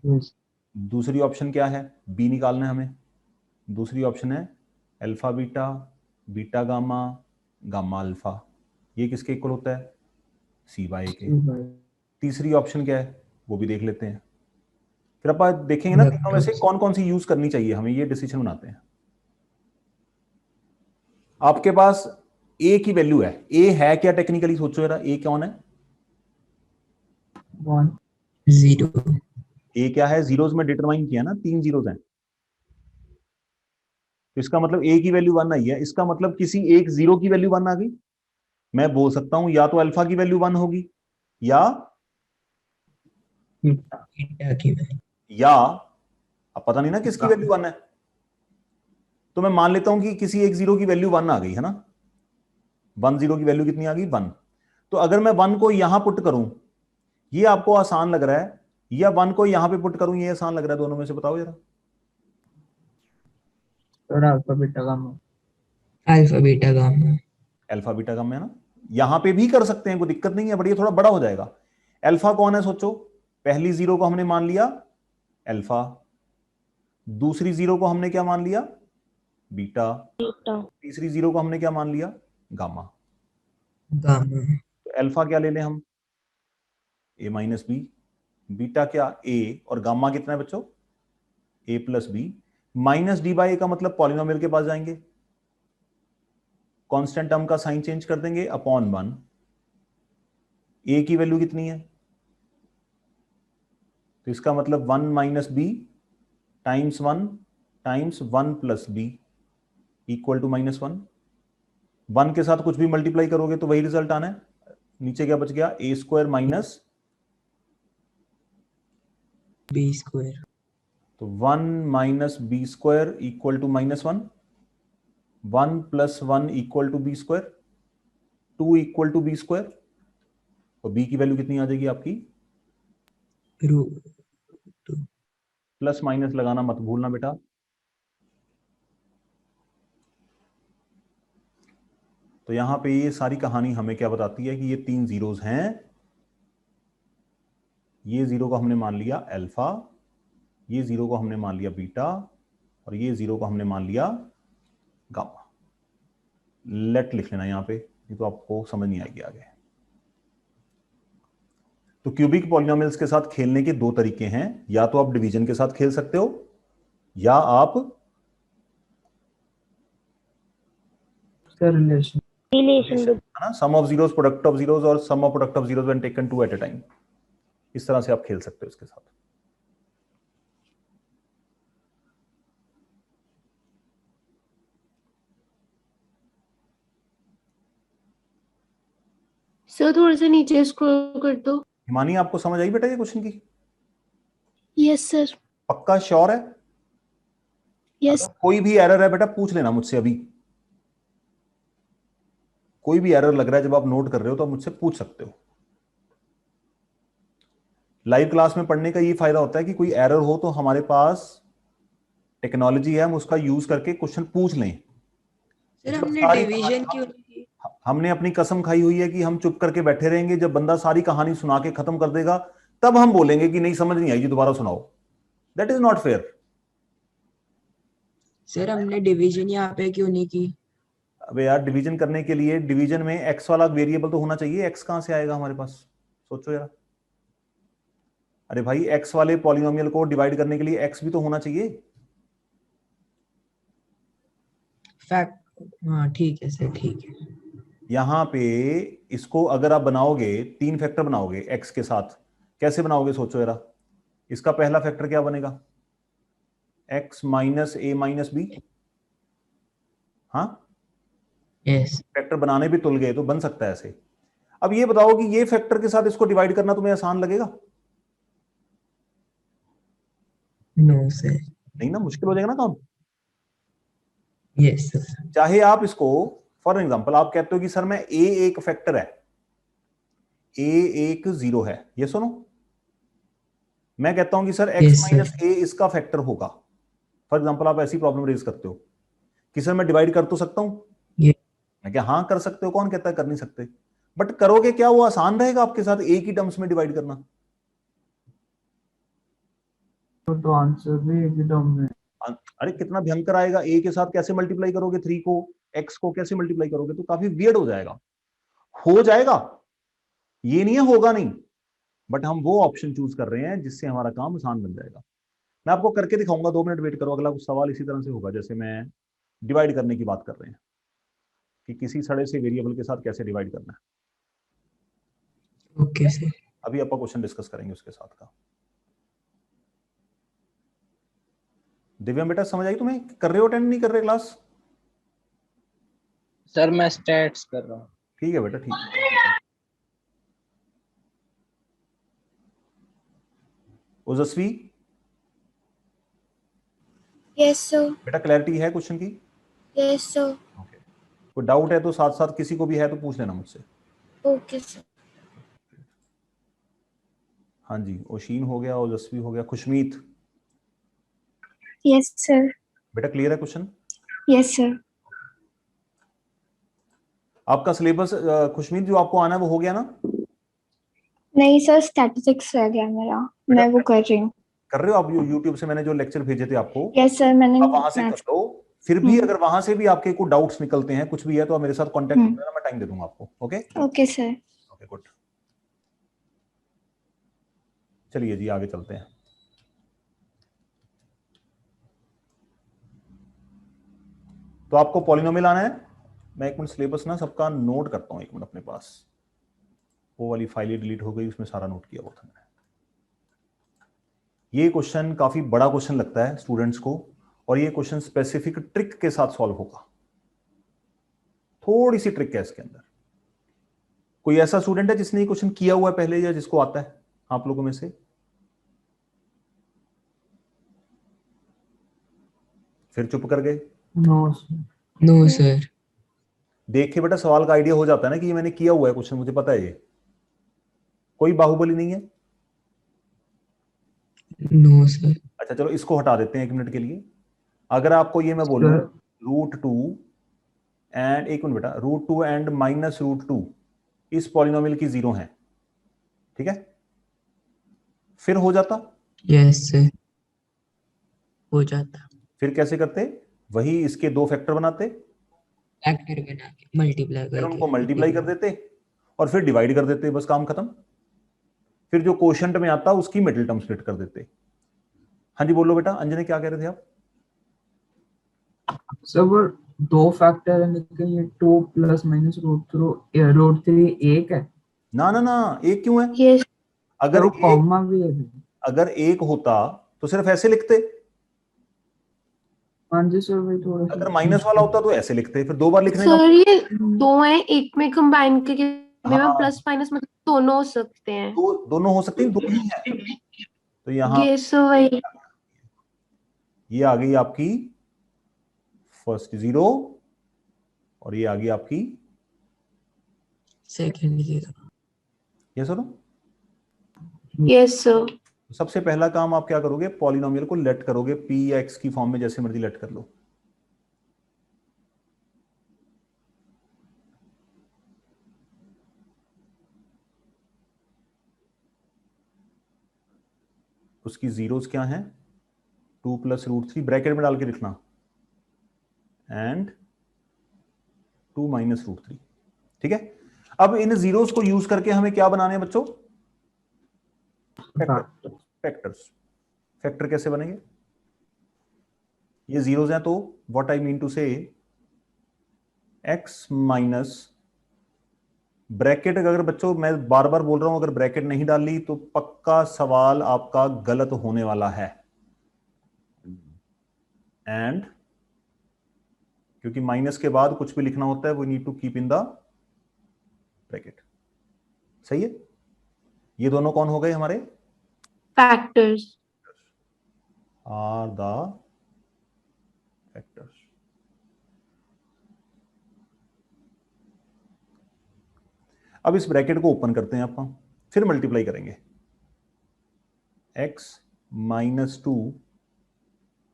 Yes. दूसरी ऑप्शन क्या है, b निकालना है हमें। दूसरी ऑप्शन है alpha beta, beta gamma, gamma alpha, ये किसके इक्वल होता है, c बाय a के। तीसरी ऑप्शन क्या है वो भी देख लेते हैं, फिर अपन देखेंगे ना तीनों में से कौन कौन सी यूज करनी चाहिए हमें, ये डिसीजन बनाते हैं। आपके पास a की वैल्यू है, a है क्या टेक्निकली, सोचो जरा, a कौन है, 1. 0 a क्या है, जीरोस में डिटरमाइन किया ना, 3 जीरोस हैं, तो इसका मतलब a की वैल्यू 1 आई है, इसका मतलब किसी एक जीरो की वैल्यू 1 आ गई। मैं बोल सकता हूं या तो अल्फा की वैल्यू 1 होगी, या बीटा की वैल्यू या अब पता नहीं ना किसकी वैल्यू 1 है, तो मैं मान लेता हूं कि किसी एक जीरो की वैल्यू 1 आ गई है ना, 1 जीरो की वैल्यू कितनी आ गई 1। तो अगर मैं 1 को यहां पुट करूं, ये आपको आसान लग रहा है, या 1 को यहां पे पुट करूं ये आसान लग रहा है, दोनों में से बताओ जरा। Sir, alpha beta gamma. Alpha beta gamma. Alpha beta gamma है ना, यहां पे भी कर सकते हैं, कोई दिक्कत नहीं है, बट ये थोड़ा बड़ा हो जाएगा। अल्फा कौन है सोचो, पहली जीरो को हमने मान लिया अल्फा, दूसरी जीरो को हमने क्या मान लिया बीटा, बीटा तीसरी जीरो को हमने क्या मान लिया गामा। गामा तो अल्फा क्या ले लें हम, ए माइनस बी, बीटा क्या ए, और गामा कितना है बच्चों A plus B. Minus D by A का मतलब पॉलिनोमियल के पास जाएंगे, कांस्टेंट टर्म का साइन चेंज कर देंगे, अपॉन 1। ए की वैल्यू कितनी है, तो इसका मतलब 1 minus b times 1 times 1 plus b equal to -1। 1 के साथ कुछ भी मल्टीप्लाई करोगे तो वही रिजल्ट आना है। नीचे क्या बच गया, a square minus B square. तो 1 minus B square equal to -1, 1 plus 1 equal to b square, 2 equal to b square, और बी की वैल्यू कितनी आ जाएगी आपकी, प्लस माइनस लगाना मत भूलना बेटा। तो यहां पे ये सारी कहानी हमें क्या बताती है कि ये 3 जीरोस हैं, ये जीरो को हमने मान लिया अल्फा, ये जीरो को हमने मान लिया बीटा, और ये जीरो को हमने मान लिया गामा। लेट लिख लेना यहां पे, ये तो आपको समझ नहीं आएगी आगे। तो क्यूबिक पॉलिनोमियल्स के साथ खेलने के 2 तरीके हैं, या तो आप डिवीजन के साथ खेल सकते हो, या आप Sir, relation. रिलेशन है ना, sum of zeros product of zeros, और sum of product of zeros when taken 2 at a time, इस तरह से आप खेल सकते हो इसके साथ। सर थोड़ा सा नीचे स्क्रॉल कर दो। हिमानी आपको समझ आई बेटा ये क्वेश्चन की, यस सर पक्का श्योर है? यस अगर कोई भी एरर है बेटा पूछ लेना मुझसे अभी, कोई भी एरर लग रहा है जब आप नोट कर रहे हो तो आप मुझसे पूछ सकते हो। लाइव क्लास में पढ़ने का ये फायदा होता है कि कोई एरर हो तो हमारे पास टेक्नोलॉजी है, हम उसका यूज करके क्वेश्चन पूछ लें। सर जब हमने सारी डिवीजन कहानी- क्यों नहीं की? हमने अपनी कसम खाई हुई है कि हम चुप करके बैठे रहेंगे, जब बंदा सारी कहानी सुना के खत्म कर देगा तब हम बोलेंगे कि नहीं समझ नहीं आई जी दोबारा सुनाओ। That is not fair. Sir हमने डिवीजन यहाँ पे क्यों नहीं की? अबे यार डिवीजन करने के लिए डिवीजन में एक्स वाला वेरिएबल तो होना चाहिए, एक्स कहां से आएगा हमारे पास, सोचो यार। अरे भाई एक्स वाले पॉलिनोमियल को डिवाइड करने के लिए एक्स भी तो होना चाहिए। फैक्ट, हाँ ठीक है सर, ठीक है। यहां पे इसको अगर आप बनाओगे 3 फैक्टर बनाओगे एक्स के साथ, कैसे बनाओगे सोचो जरा। इसका पहला फैक्टर क्या बनेगा, x माइनस ए माइनस बी। हाँ, यस फैक्टर बनाने भी तुल गए तो बन सकता है ऐसे। अब ये बताओ कि ये फैक्टर के साथ इसको डिवाइड करना तुम्हें आसान लगेगा? नो सर नहीं ना, मुश्किल हो जाएगा ना काम। यस सर चाहे आप इसको, फॉर एग्जांपल आप कहते हो कि सर मैं ए एक फैक्टर है, ए एक जीरो है, ये सुनो, मैं कहता हूं कि sir x Yes, sir. Minus A इसका फैक्टर होगा। फॉर एग्जांपल आप ऐसी प्रॉब्लम रेज करते हो कि सर मैं डिवाइड कर तो सकता हूं। Yes. मैं क्या, हाँ कर सकते हो, कौन कहता है कर नहीं सकते, बट करोगे क्या, वो आसान रहेगा आपके साथ एक ही टर्म्स में डिवाइड करना? तो आंसर भी एक ही टर्म में। अरे कितना भयंकर आएगा, ए के साथ कैसे मल्टीप्लाई करोगे, 3 को, x को कैसे मल्टीप्लाई करोगे, तो काफी वियर्ड हो जाएगा। हो जाएगा, ये नहीं है होगा नहीं, बट हम वो ऑप्शन चूज कर रहे हैं जिससे हमारा काम आसान बन जाएगा। मैं आपको करके दिखाऊंगा, 2 मिनट वेट करो, अगला कुछ सवाल इसी तरह से होगा जैसे मैं डिवाइड करने की बात कर रहे हैं कि किसी सड़े से वेरिएबल के साथ कैसे डिवाइड करना है। ओके सर अभी आप क्वेश्चन डिस्कस करेंगे उसके साथ का। दिव्या बेटा समझ आई तुम्हें, कर रहे हो अटेंड नहीं कर रहे क्लास? सर मैं स्टैट्स कर रहा हूँ। ठीक है बेटा, ठीक है। ओजस्वी Yes, sir. बेटा क्लैरिटी है क्वेश्चन की? Yes, sir. ओके, कोई डाउट है तो साथ साथ किसी को भी है तो पूछ लेना मुझसे। Okay, sir. हाँ जी, ओशीन हो गया, ओजस्वी हो गया, खुशमीत Yes, sir. बेटा क्लियर है क्वेश्चन? Yes, sir. आपका सिलेबस खुशमीत जो आपको आना है वो हो गया ना? नहीं सर, स्टैटिस्टिक्स रह गया मेरा, मैं वो कर रही हूँ। कर रहे हो आप? यूट्यूब से मैंने जो लेक्चर भेजे थे आपको, यस सर, मैंने आप वहां से कर लो। फिर भी अगर वहां से भी आपके को डाउट्स निकलते हैं, कुछ भी है, तो आप मेरे साथ कांटेक्ट कर लेना, मैं टाइम दे दूंगा आपको। Okay okay sir. Okay good, चलिए जी आगे चलते हैं। तो आपको पॉलिनोमियल आना है। मैं एक मिनट सिलेबस ना सबका नोट करता हूँ, एक मिनट अपने पास, वो वाली फाइल डिलीट हो गई, उसमें सारा नोट किया हुआ था मैंने। ये क्वेश्चन काफी बड़ा क्वेश्चन लगता है स्टूडेंट्स को, और ये क्वेश्चन स्पेसिफिक ट्रिक के साथ सॉल्व होगा। थोड़ी सी ट्रिक है इसके अंदर। कोई ऐसा स्टूडेंट है जिसने ये क्वेश्चन किया हुआ है पहले, या जिसको आता है आप लोगों में से? फिर चुप कर गए? नो सर देख के बेटा सवाल का आइडिया हो जाता है ना कि ये मैंने किया हुआ है क्वेश्चन, मुझे पता है ये। कोई बाहुबली नहीं है? नो सर अच्छा चलो इसको हटा देते हैं 1 मिनट के लिए। अगर आपको ये मैं बोलूं √2 एंड, एक मिनट बेटा, √2 एंड माइनस √2 इस पॉलिनोमियल की 0 है, ठीक है? फिर हो जाता? यस सर हो जाता। फिर कैसे करते? वही इसके 2 फैक्टर बनाते, फैक्टर बना के मल्टीप्लाई फिर उनको करके मल्टीप्लाई कर देते और फिर डिवाइड कर देते, बस काम खत्म। फिर जो क्वोशंट में आता उसकी मिडिल टर्म स्प्लिट कर देते। हाँ जी बोलो बेटा, अंजने क्या कह रहे थे आप? सर 2 फैक्टर है, लेकिन ये 2 प्लस माइनस √3 एक है ना ना ना, एक क्यों है? यस अगर कॉमा भी है। अगर एक होता तो सिर्फ ऐसे लिखते, हाँ जी सर, वही थोड़ा अगर माइनस वाला होता तो ऐसे लिखते, फिर 2 बार लिखने का। सर, ये 2 है, एक में कंबाइन करके में हाँ, प्लस माइनस मतलब दोनों हो सकते हैं। दोनों हो सकते हैं, 2 ही है। तो यहाँ यस वही। ये आ गई आपकी फर्स्ट 0 और ये आ गई आपकी सेकंड 0। ये सुनो। Yes sir. सबसे पहला काम आप क्या करोगे, पॉलिनोमियल को लेट करोगे, p या x की फॉर्म में, जैसे मर्जी लेट कर लो। उसकी जीरोस क्या हैं? 2 प्लस √3 ब्रैकेट में डाल के लिखना, एंड 2 माइनस √3, ठीक है? अब इन जीरोस को यूज करके हमें क्या बनाने हैं बच्चों? फैक्टर्स। फैक्टर कैसे बनेंगे? ये जीरोस हैं तो व्हाट आई मीन टू से x माइनस ब्रैकेट अगर बच्चों मैं बार बार बोल रहा हूं, अगर ब्रैकेट नहीं डाली तो पक्का सवाल आपका गलत होने वाला है। एंड क्योंकि माइनस के बाद कुछ भी लिखना होता है, we need to keep in the bracket. सही है। ये दोनों कौन हो गए हमारे? फैक्टर्स। Are the factors. अब इस ब्रैकेट को ओपन करते हैं अपन, फिर मल्टीप्लाई करेंगे। x -2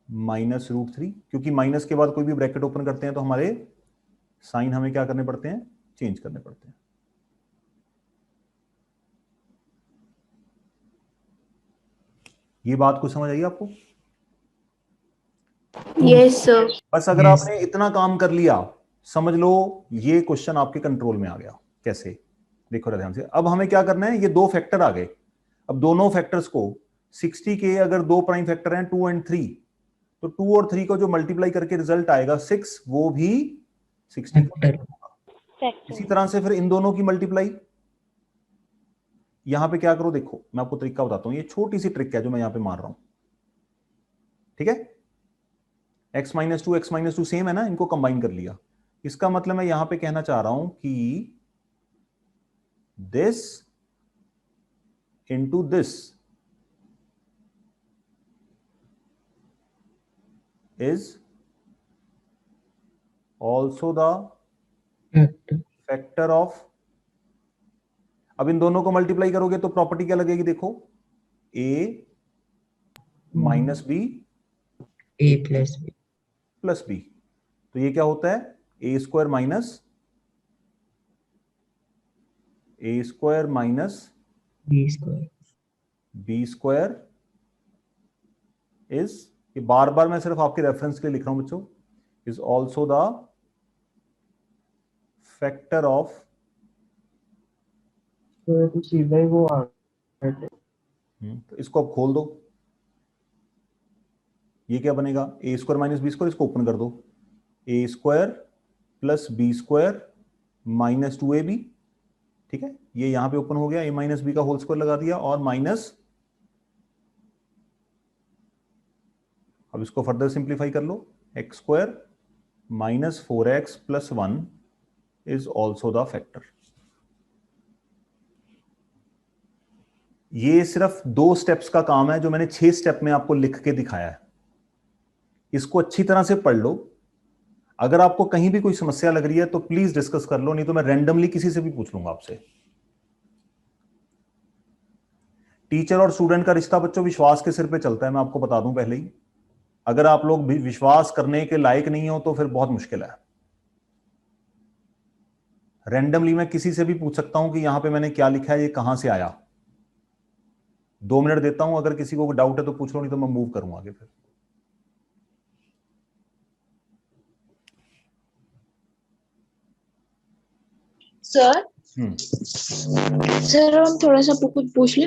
-√3, क्योंकि माइनस के बाद कोई भी ब्रैकेट ओपन करते हैं तो हमारे साइन हमें क्या करने पड़ते हैं? चेंज करने पड़ते हैं। ये बात कुछ समझ आई आपको? Yes sir. बस अगर Yes. आपने इतना काम कर लिया, समझ लो ये क्वेश्चन आपके कंट्रोल में आ गया। कैसे? देखो ध्यान से। अब हमें क्या करना है, ये दो फैक्टर आ गए। अब दोनों फैक्टर्स को 60 के अगर दो प्राइम फैक्टर हैं 2 और 3, तो 2 और 3 को जो मल्टीप्लाई करके रिजल्ट आएगा 6, वो भी 60 होगा। इसी तरह से फिर इन दोनों की मल्टीप्लाई, यहां पे क्या करो, देखो मैं आपको तरीका बताता हूं। ये छोटी सी ट्रिक है जो मैं यहां पे मार रहा हूं, ठीक है। x -2 सेम है ना, इनको कंबाइन कर लिया। इसका मतलब मैं यहां पे कहना चाह रहा हूं कि this into this is also the factor of। अब इन दोनों को मल्टीप्लाई करोगे तो प्रॉपर्टी क्या लगेगी? देखो, a minus b A plus B. Plus b. तो ये क्या होता है? a square minus B square. B square is, ये बार बार मैं सिर्फ आपके रेफरेंस के लिए लिख रहा हूं बच्चों, is also the factor of. तो सीधा ही वो आ तो इसको अब खोल दो, ये क्या बनेगा? A square minus B square. इसको ओपन कर दो, A square plus B square minus 2ab। ठीक है, ये यहां पे ओपन हो गया, ए माइनस बी का होल स्क्वायर लगा दिया और माइनस, अब इसको फर्दर सिंप्लीफाई कर लो, X square minus 4x plus 1 is also the factor. ये सिर्फ 2 स्टेप्स का काम है जो मैंने 6 स्टेप में आपको लिख के दिखाया है। इसको अच्छी तरह से पढ़ लो। अगर आपको कहीं भी कोई समस्या लग रही है तो प्लीज डिस्कस कर लो, नहीं तो मैं रैंडमली किसी से भी पूछ लूंगा आपसे। टीचर और स्टूडेंट का रिश्ता बच्चों विश्वास के सिर पे चलता है, मैं आपको बता दूं पहले ही। अगर आप लोग भी विश्वास करने के लायक नहीं हो तो फिर बहुत मुश्किल है। रैंडमली मैं किसी से भी पूछ सकता हूं कि यहां पे मैंने क्या लिखा है, ये कहां से आया। 2 मिनट देता हूं, अगर किसी को डाउट है तो पूछ लो, नहीं तो मैं मूव करूंगा आगे फिर। सर सर हम थोड़ा सा कुछ पूछ ले।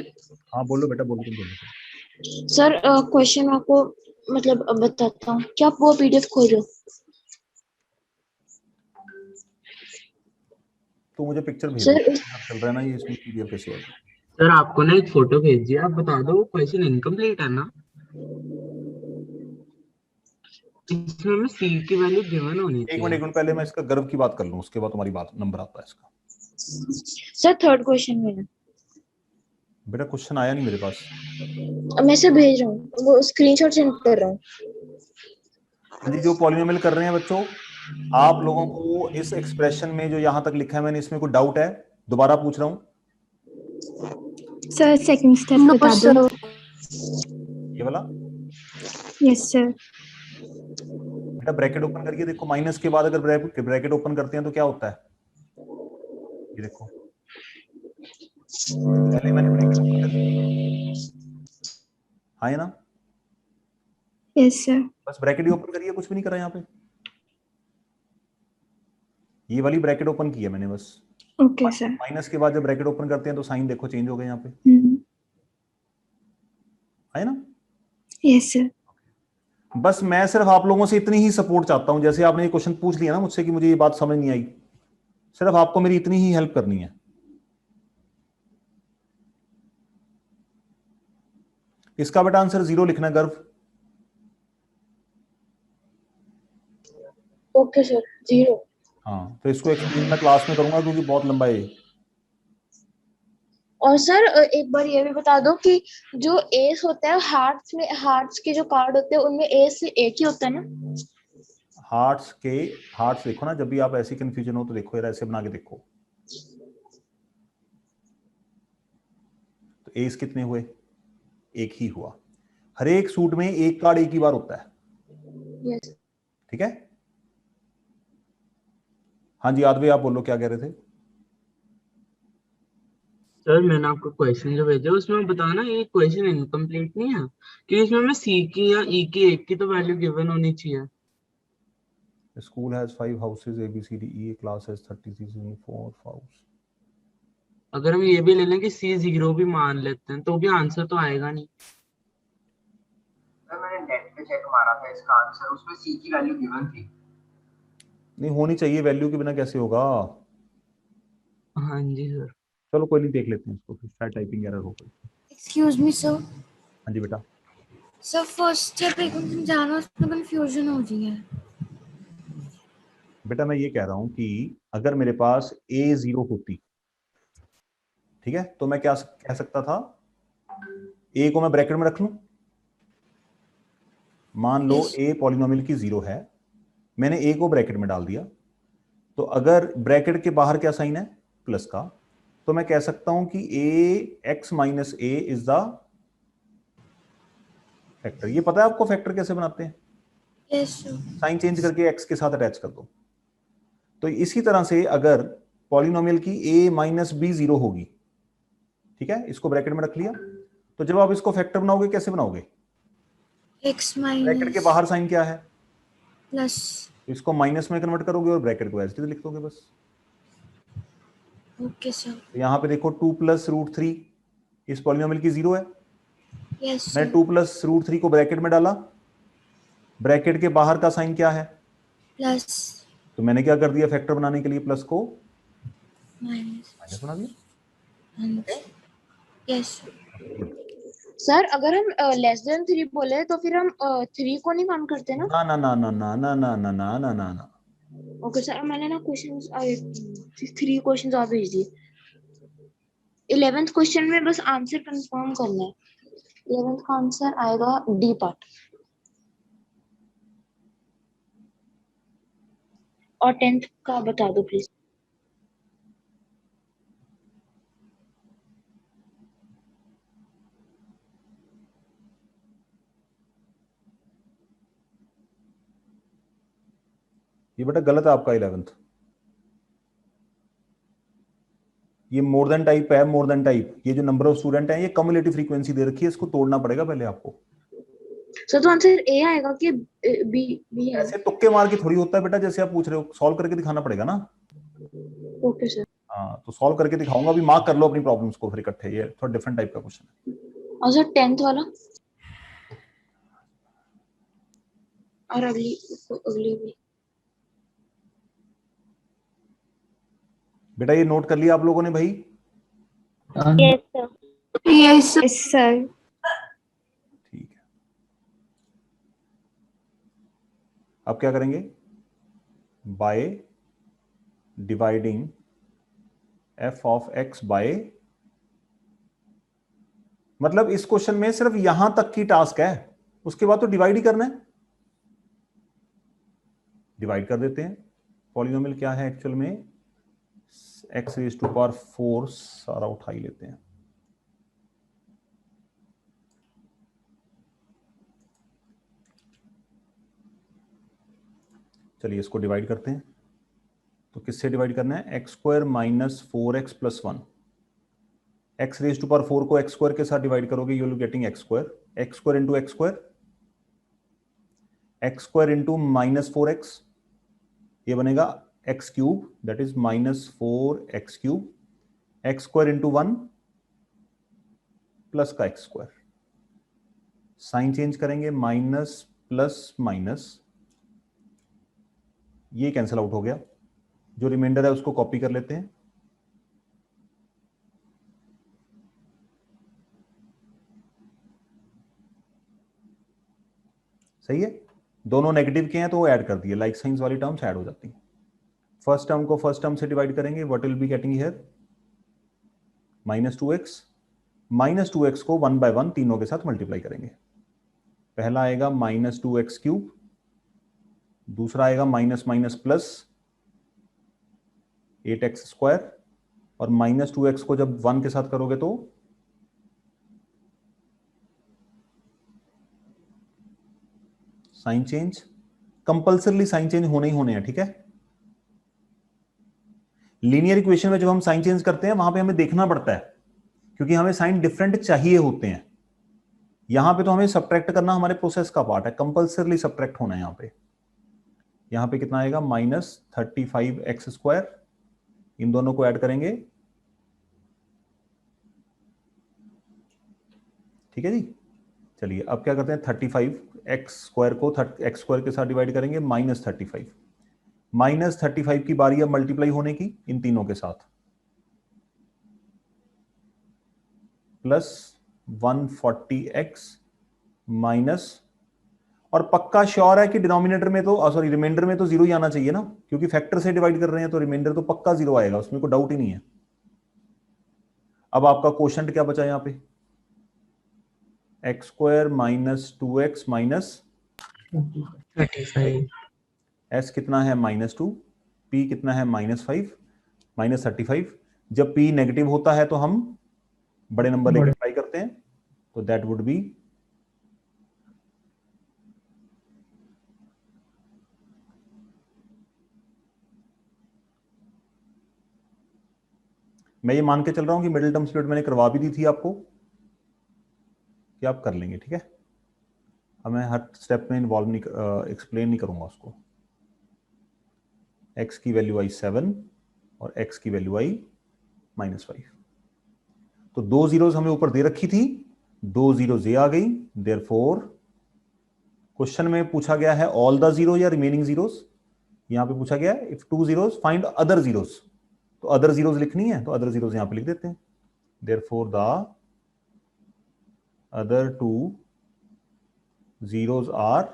हाँ बोलो बेटा, बोलो, तुम बोलो। सर क्वेश्चन आपको मतलब बताता हूँ, क्या आप वो पीडीएफ खोल रहे हो? तो मुझे पिक्चर भेज दो, सर चल रहा है ना ये, इसमें पीडीएफ कैसे आएगा? सर आपको ना एक फोटो भेज दिया, आप बता दो क्वेश्चन इनकम्प्लीट है ना? इसमें में सी की वैल्यू गिवन होनी एक चाहिए। मिनट पहले मैं इसका गर्व की बात कर लूं, उसके बाद तुम्हारी बात नंबर आता है इसका। सर थर्ड क्वेश्चन में है। बेटा क्वेश्चन आया नहीं मेरे पास। मैं से भेज रहा हूँ, वो स्क्रीनशॉट सेंड कर रहा हूँ। जी, जो पॉलिनोमियल कर रहे हैं बच्चों, आप लोगों को इस एक्सप्रेशन में जो यहां तक लिखा है मैंने, इसमें कोई डाउट है? दोबारा पूछ रहा हूं। सर सेकंड स्टेप नो बता सर। दो। ये वाला यस सर। बेटा ब्रैकेट ओपन करिए, देखो माइनस के बाद अगर ब्रैकेट ओपन करते हैं तो क्या होता है? ये देखो, पहले मैंने ब्रैकेट ओपन कर हाँ है ना, यस सर। बस ब्रैकेट ही ओपन करिए, कुछ भी नहीं करा यहाँ पे। ये वाली ब्रैकेट ओपन की है मैंने बस। Okay sir. माइनस के बाद जब ब्रैकेट ओपन करते हैं तो साइन देखो चेंज हो गए यहाँ पे, है ना? Yes sir. बस मैं सिर्फ आप लोगों से इतनी ही सपोर्ट चाहता हूं, जैसे आपने ये क्वेश्चन पूछ लिया ना मुझसे कि मुझे ये बात समझ नहीं आई, सिर्फ आपको मेरी इतनी ही हेल्प करनी है। इसका बेटा आंसर 0 लिखना है, गर्व। Okay sir 0। हाँ, तो इसको एक्सप्लेन मैं क्लास में करूंगा क्योंकि बहुत लंबा है ये। और सर एक बार ये भी बता दो कि जो एस होता है हार्ट्स में, हार्ट्स के जो कार्ड होते हैं उनमें एस एक ही होता है ना? हार्ट्स देखो ना, जब भी आप ऐसी कंफ्यूजन हो तो देखो यार, ऐसे बना के देखो। तो एस कितने हुए? एक ही हुआ। हर एक सूट में एक कार्ड एक ही बार होता है। यस। ठीक है। हाँ जी यादव, आप बोलो क्या कह रहे थे? सर मैंने आपको क्वेश्चन जो भेजा उसमें बताना ये क्वेश्चन इनकम्प्लीट नहीं है, क्योंकि इसमें मैं सी की या ई की एक की तो वैल्यू गिवन होनी चाहिए। School has 5 houses A B C D E, class has 33 4 house. अगर हम ये भी ले लें कि सी 0 भी मान लेते हैं तो भी आंसर तो आएगा नहीं। मैंने नेट पे चेक मारा था इसका आंसर, उसमें सी की वैल्यू गिवन थी। नहीं होनी चाहिए, वैल्यू के बिना कैसे होगा? हाँ जी सर। चलो कोई नहीं, देख लेते हैं इसको, फिर शायद टाइपिंग एरर हो गई। Excuse me sir. हाँ जी बेटा। सर फर्स्ट स्टेप एक समझाना, उसमें कंफ्यूजन हो रही है। बेटा मैं ये कह रहा हूं कि अगर मेरे पास A0 होती, ठीक है, तो मैं क्या कह सकता था? A को मैं ब्रैकेट में रख लूं। मान लो Yes. A पॉलिनोमियल की 0 है, मैंने A को ब्रैकेट में डाल दिया, तो अगर ब्रैकेट के बाहर क्या साइन है? प्लस का, तो मैं कह सकता हूं कि AX minus A is the factor. ये पता है आपको फैक्टर कैसे बनाते हैं? Yes, sir. साइन चेंज करके x के साथ अटैच कर दो। तो इसी तरह से अगर पॉलिनोमियल की A माइनस B 0 होगी, ठीक है, इसको ब्रैकेट में रख लिया, तो जब आप इसको फैक्टर बनाओगे कैसे बनाओगे? X ब्रैकेट के minus बाहर साइन क्या है? plus. तो इसको माइनस में कन्वर्ट करोगे और ब्रैकेट को एज इट इज लिख दोगे बस। Okay, sir. तो यहां पे देखो 2 प्लस रूट 3 इस पॉलिनोमियल की 0 है। Yes, मैं sir. 2 प्लस रूट 3 को ब्रैकेट में डाला, ब्रैकेट के बाहर का साइन क्या है? Plus तो मैंने क्या कर दिया? फैक्टर बनाने के लिए प्लस को minus. माइनस बना दिया। And yes, sir. Good. Sir अगर हम लेस देन 3 बोले तो फिर हम 3 को नहीं काउंट करते ना? ना ना ना ना ना ना ना ना ना ना ना ना। ओके सर, मैंने ना क्वेश्चंस 3 क्वेश्चंस और भेज दिए। 11th क्वेश्चन में बस आंसर कंफर्म करना है। 11th का आंसर आएगा डी पार्ट। और 10th का बता दो प्लीज। ये बेटा गलत है आपका 11th। ये मोर देन टाइप है, मोर देन टाइप। ये जो नंबर ऑफ स्टूडेंट है ये कम्युलेटिव फ्रीक्वेंसी दे रखी है, इसको तोड़ना पड़ेगा पहले आपको। सर तो आंसर ए आएगा कि बी? बी है। ऐसे तुक्के मार के थोड़ी होता है बेटा, जैसे आप पूछ रहे हो, सॉल्व करके दिखाना पड़ेगा ना। Okay sir. हाँ, तो सॉल्व करके दिखाऊंगा, अभी मार्क कर लो अपनी प्रॉब्लम्स को फिर इकट्ठे। ये थोड़ा डिफरेंट टाइप का क्वेश्चन है। और सर 10th वाला और अगली भी। बेटा ये नोट कर लिया आप लोगों ने भाई? Yes sir. Yes, sir. Yes, sir. ठीक है। अब क्या करेंगे? By dividing f of x by, मतलब इस क्वेश्चन में सिर्फ यहां तक की टास्क है, उसके बाद तो डिवाइड ही करना है। डिवाइड कर देते हैं। पॉलिनोमियल क्या है एक्चुअल में? x रेज टू पावर 4 सारा उठा ही लेते हैं। चलिए इसको डिवाइड करते हैं। तो किससे डिवाइड करना है? X square minus 4x plus 1। X raise to power 4 को एक्स स्क्वायर के साथ डिवाइड करोगे, you will getting x square into x square into minus 4x, ये बनेगा x cube, that is minus 4x cube. X square into 1 plus का x square. Sign change करेंगे, माइनस प्लस माइनस, ये कैंसिल आउट हो गया। जो रिमाइंडर है उसको कॉपी कर लेते हैं। सही है, दोनों नेगेटिव के हैं तो वो ऐड कर दिए, लाइक साइंस वाली टर्म्स ऐड हो जाती हैं। फर्स्ट टर्म को फर्स्ट टर्म से डिवाइड करेंगे, what will be getting here, -2x, -2x को 1 by 1 तीनों के साथ मल्टीप्लाई करेंगे। पहला आएगा -2x³, दूसरा आएगा माइनस माइनस प्लस 8x², और -2x को जब 1 के साथ करोगे तो sign change, compulsorily sign change होने ही होने हैं, ठीक है। लीनियर इक्वेशन में जब हम साइन चेंज करते हैं वहां पे हमें देखना पड़ता है, क्योंकि हमें साइन डिफरेंट चाहिए होते हैं। यहां पे तो हमें सब्ट्रैक्ट करना हमारे प्रोसेस का पार्ट है, कंपल्सरली सब्ट्रैक्ट होना है। यहां पे कितना आएगा, -35x², इन दोनों को ऐड करेंगे, ठीक है जी। चलिए अब क्या करते हैं, 35x² को x² के साथ डिवाइड करेंगे, -35, -35 की बारी अब मल्टीप्लाई होने की इन तीनों के साथ, +140x माइनस, और पक्का श्योर है कि डिनोमिनेटर में तो सॉरी रिमाइंडर में तो 0 ही आना चाहिए ना, क्योंकि फैक्टर से डिवाइड कर रहे हैं तो रिमाइंडर तो पक्का 0 आएगा, उसमें कोई डाउट ही नहीं है। अब आपका क्वोशंट क्या बचा यहां पे, x² - 2x - 35। s कितना है -2, p कितना है -5 -35। जब p नेगेटिव होता है तो हम बड़े नंबर लेके ट्राई करते हैं, तो दैट वुड बी मैं ये मान के चल रहा हूं कि मिडिल टर्म स्प्लिट मैंने करवा भी दी थी आपको, कि आप कर लेंगे, ठीक है। अब मैं हर स्टेप में इन्वॉल्व नहीं एक्सप्लेन नहीं करूंगा उसको। x की वैल्यू आई 7 और x की वैल्यू आई -5, तो 2 जीरोज हमें ऊपर दे रखी थी, 2 जीरोज ये आ गई, देयरफॉर क्वेश्चन में पूछा गया है ऑल द जीरो या रिमेनिंग जीरोज, यहां पे पूछा गया है if 2 zeros find other zeros, तो अदर जीरोज लिखनी है तो अदर जीरोज यहां पे लिख देते हैं, therefore the other 2 zeros are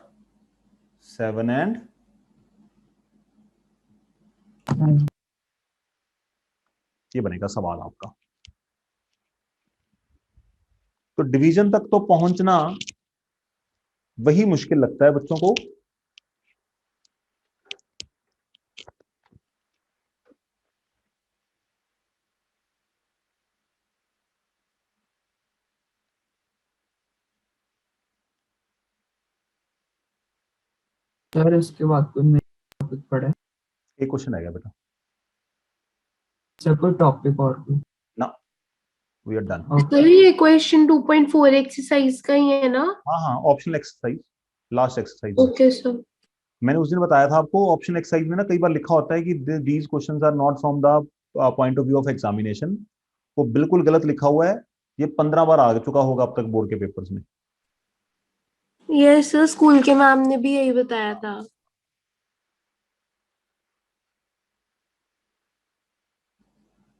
7 and 9। ये बनेगा सवाल आपका। तो डिवीजन तक तो पहुंचना वही मुश्किल लगता है बच्चों को, सर इसके बाद कोई नया टॉपिक पढ़े, एक क्वेश्चन आ गया बेटा सर कोई टॉपिक और कोई? ना, वी आर डन। सर ये क्वेश्चन 2.4 एक्सरसाइज का ही है ना? हाँ हाँ, optional exercise, last exercise. Okay sir. मैंने उस दिन बताया था आपको, ऑप्शनल एक्सरसाइज में ना कई बार लिखा होता है कि these questions are not from the point of view of examination, वो बिल्कुल गलत लिखा हुआ है, ये 15 बार आ चुका होगा अब तक बोर्ड के पेपर्स में। यस सर, स्कूल के मैम ने भी यही बताया था।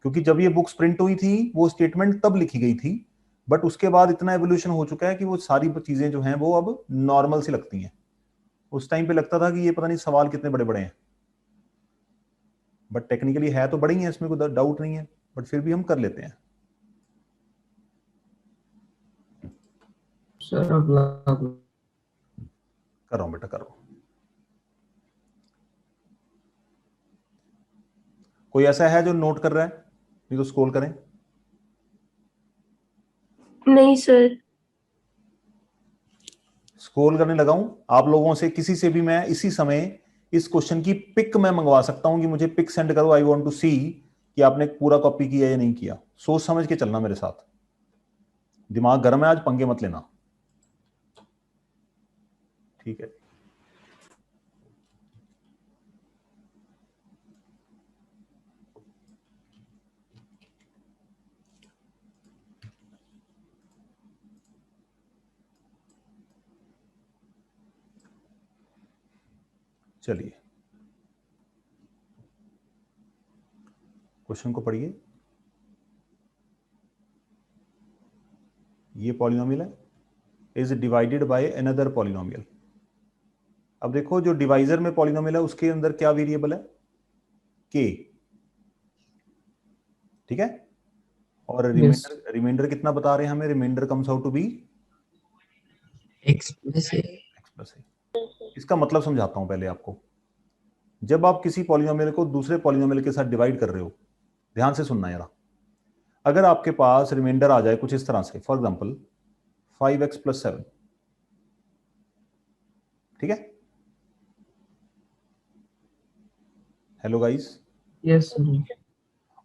क्योंकि जब ये बुक्स प्रिंट हुई थी वो स्टेटमेंट तब लिखी गई थी, बट उसके बाद इतना एवोल्यूशन हो चुका है कि वो सारी चीजें जो हैं वो अब नॉर्मल सी लगती हैं। उस टाइम पे लगता था कि ये पता नहीं सवाल कितने बड़े बड़े हैं, बट टेक्निकली है तो बड़ी ही है, इसमें कोई डाउट नहीं है, बट फिर भी हम कर लेते हैं। सर अगला कर रहा हूं बेटा, कर रहा हूं। कोई ऐसा है जो नोट कर रहा है, नहीं तो स्क्रॉल करें। नहीं सर। स्क्रॉल करने लगा हूं, आप लोगों से किसी से भी मैं इसी समय इस क्वेश्चन की पिक मैं मंगवा सकता हूं कि मुझे पिक सेंड करो, आई वांट टू सी कि आपने पूरा कॉपी किया या नहीं किया। सोच समझ के चलना मेरे साथ, दिमाग गर्म है आज, पंगे मत लेना, ठीक है। चलिए क्वेश्चन को पढ़िए। ये पॉलिनोमियल है, is divided by another polynomial, अब देखो जो डिवाइजर में पॉलिनोमियल है उसके अंदर क्या वेरिएबल है, के, ठीक है। और रिमाइंडर कितना बता रहे हैं हमें, remainder comes out to be x plus a। इसका मतलब समझाता हूं पहले आपको। जब आप किसी पॉलिनोमियल को दूसरे पॉलिनोमियल के साथ डिवाइड कर रहे हो, ध्यान से सुनना यार, अगर आपके पास रिमाइंडर आ जाए कुछ इस तरह से, फॉर एग्जांपल 5x + 7, ठीक है। Hello guys, yes sir.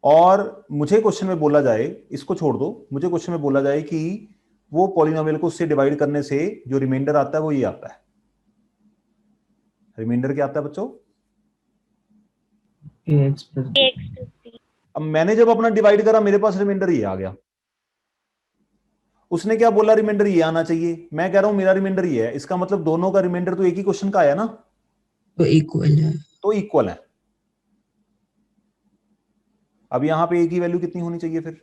और मुझे क्वेश्चन में बोला जाए, इसको छोड़ दो, मुझे क्वेश्चन में बोला जाए कि वो पॉलिनोमियल को उससे डिवाइड करने से जो रिमाइंडर आता है वो ये आता है। रिमाइंडर क्या आता है बच्चों, ax plus b। अब मैंने जब अपना डिवाइड करा मेरे पास रिमाइंडर ये आ गया, उसने क्या बोला रिमाइंडर ये आना चाहिए, मैं कह रहा हूं मेरा रिमाइंडर ये है, इसका मतलब दोनों का रिमाइंडर तो एक ही क्वेश्चन का आया ना, तो इक्वल है। तो इक्वल है। अब यहां पे ए की वैल्यू कितनी होनी चाहिए फिर,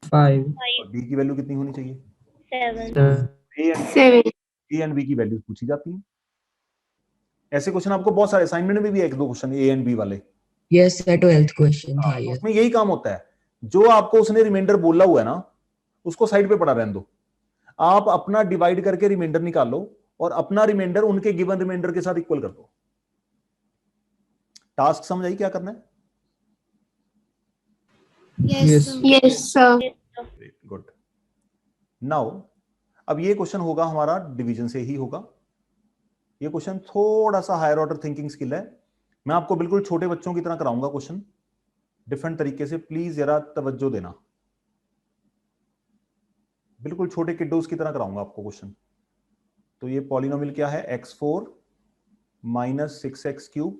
5 और बी की वैल्यू कितनी होनी चाहिए, 7। 7। ए एंड बी की वैल्यू पूछी जाती है। ऐसे क्वेश्चन आपको बहुत सारे असाइनमेंट में भी एक दो क्वेश्चन ए एंड बी वाले, यस सर 12th क्वेश्चन था ये। उसमें यही काम होता है, जो आपको उसने रिमाइंडर बोला हुआ है ना उसको साइड पे पड़ा रहने दो, आप अपना डिवाइड करके रिमाइंडर निकाल लो और अपना रिमाइंडर उनके गिवन रिमाइंडर के साथ इक्वल कर दो। टास्क समझ आई क्या करना है? Yes Yes, sir. Good. Now अब ये क्वेश्चन होगा हमारा डिवीजन से ही होगा। ये क्वेश्चन थोड़ा सा हायर ऑर्डर थिंकिंग स्किल है, मैं आपको बिल्कुल छोटे बच्चों की तरह कराऊंगा क्वेश्चन, डिफरेंट तरीके से, प्लीज जरा तवज्जो देना, बिल्कुल छोटे किड्डोस की तरह कराऊंगा आपको क्वेश्चन। तो ये पॉलिनोमियल क्या है, x4 - 6x³,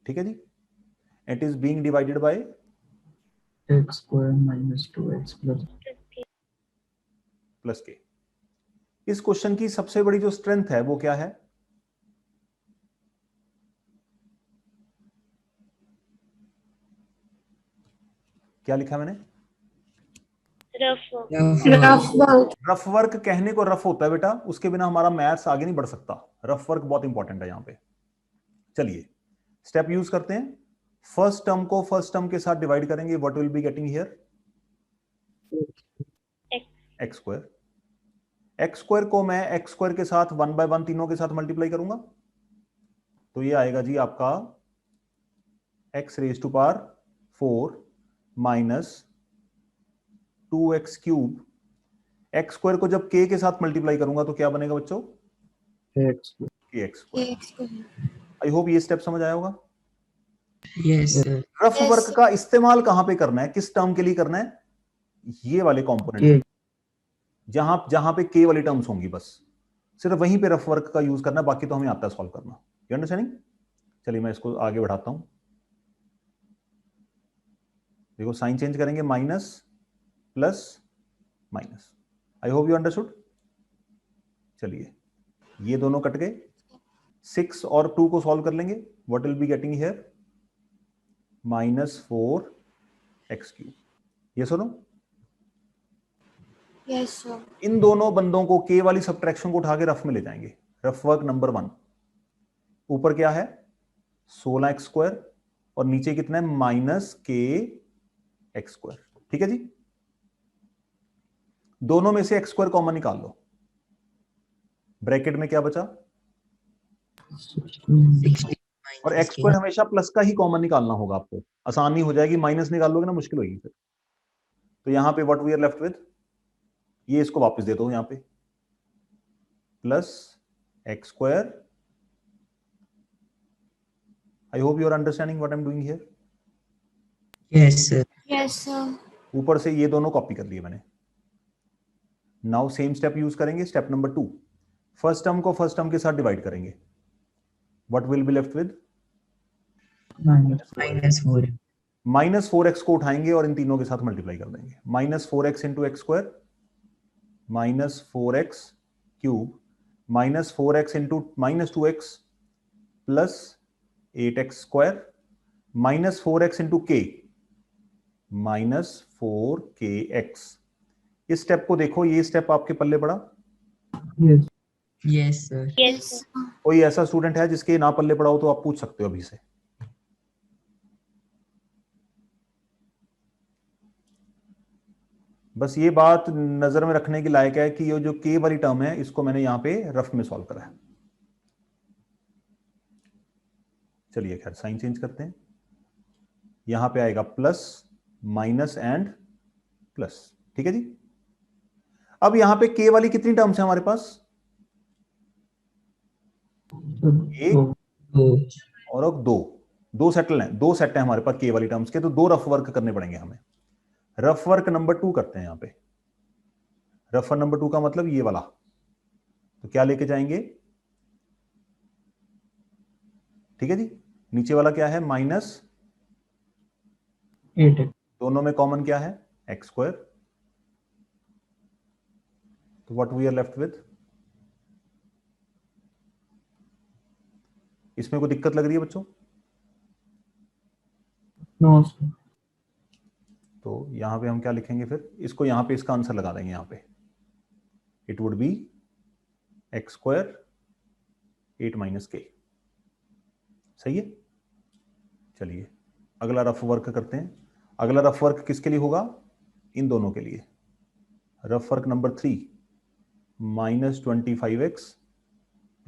ठीक है जी। It is being divided by x square minus 2x plus K. इस क्वेश्चन की सबसे बड़ी जो स्ट्रेंथ है वो क्या है, क्या लिखा मैंने, Rough work. Rough work. कहने को रफ होता है बेटा, उसके बिना हमारा मैथ्स आगे नहीं बढ़ सकता, रफ वर्क बहुत इंपॉर्टेंट है यहां पे। चलिए स्टेप यूज करते हैं, फर्स्ट टर्म को फर्स्ट टर्म के साथ डिवाइड करेंगे, what will be getting here, x²। x² को मैं x² के साथ 1/1 तीनों के साथ मल्टीप्लाई करूंगा, तो ये आएगा जी आपका x⁴ माइनस 2x³। x² को जब k के साथ मल्टीप्लाई करूंगा तो क्या बनेगा बच्चों, kx²। आई होप ये स्टेप समझ आया होगा। Yes sir. रफ वर्क का इस्तेमाल कहां पे करना है, किस टर्म के लिए करना है, ये वाले कंपोनेंट, जहां पे के वाली टर्म्स होंगी, बस सिर्फ वहीं पे रफ वर्क का यूज करना है, बाकी तो हमें आता है सॉल्व करना। You understanding. चलिए मैं इसको आगे बढ़ाता हूं, देखो साइन चेंज करेंगे, माइनस प्लस minus. I hope you understood. चलिए ये दोनों कट गए, 6 और 2 को सॉल्व कर लेंगे, what will be getting here, -4x³। ये सुनो, यस सर। इन दोनों बंदों को के वाली सब्ट्रैक्शन को उठा के रफ में ले जाएंगे। रफ वर्क नंबर 1, ऊपर क्या है 16x² और नीचे कितना है -kx², ठीक है जी। दोनों में से x² कॉमन निकाल लो, ब्रैकेट में क्या बचा, 60 और x² हमेशा प्लस का ही कॉमन निकालना होगा आपको, आसानी हो जाएगी, माइनस निकाल लोगे ना मुश्किल होगी फिर। तो यहां पे what we are left with, ये इसको वापस दे दो यहां पे, +x²। I hope you are understanding what I am doing here. Yes sir. Yes sir. ऊपर से ये दोनों कॉपी कर लिए मैंने। नाउ सेम स्टेप यूज करेंगे, स्टेप नंबर 2, फर्स्ट टर्म को फर्स्ट टर्म के साथ डिवाइड करेंगे, what will be left with, -4। -4x को उठाएंगे और इन तीनों के साथ मल्टीप्लाई कर देंगे, -4x × x² -4x³ -4x × -2x +8x² -4x × k -4kx इस स्टेप को देखो, ये स्टेप आपके पल्ले पड़ा? Yes. Yes, sir. कोई ऐसा स्टूडेंट है जिसके ना पल्ले पड़ा हो तो आप पूछ सकते हो अभी से। बस ये बात नजर में रखने की लायक है कि ये जो के वाली टर्म है इसको मैंने यहां पे रफ में सॉल्व करा है। चलिए खैर साइन चेंज करते हैं, यहां पे आएगा प्लस माइनस एंड प्लस। ठीक है जी। अब यहां पे के वाली कितनी टर्म्स है हमारे पास? एक और अब दो सेटल हैं, दो सेट हैं हमारे पास के वाली टर्म्स के, तो दो रफ वर्क करने पड़ेंगे हमें। रफ वर्क नंबर 2 करते हैं यहां पे। रफ वर्क नंबर 2 का मतलब ये वाला, तो क्या लेके जाएंगे? ठीक है जी। नीचे वाला क्या है? Minus 8x. दोनों में कॉमन क्या है? X square. तो what we are left with? इसमें कोई दिक्कत लग रही है बच्चों? No, sir. तो यहां पे हम क्या लिखेंगे फिर? इसको यहां पे इसका आंसर लगा देंगे यहां पे। It would be x square 8 minus के। सही है। चलिए अगला रफ वर्क करते हैं। अगला रफ वर्क किसके लिए होगा? इन दोनों के लिए। Rough work number 3 minus 25x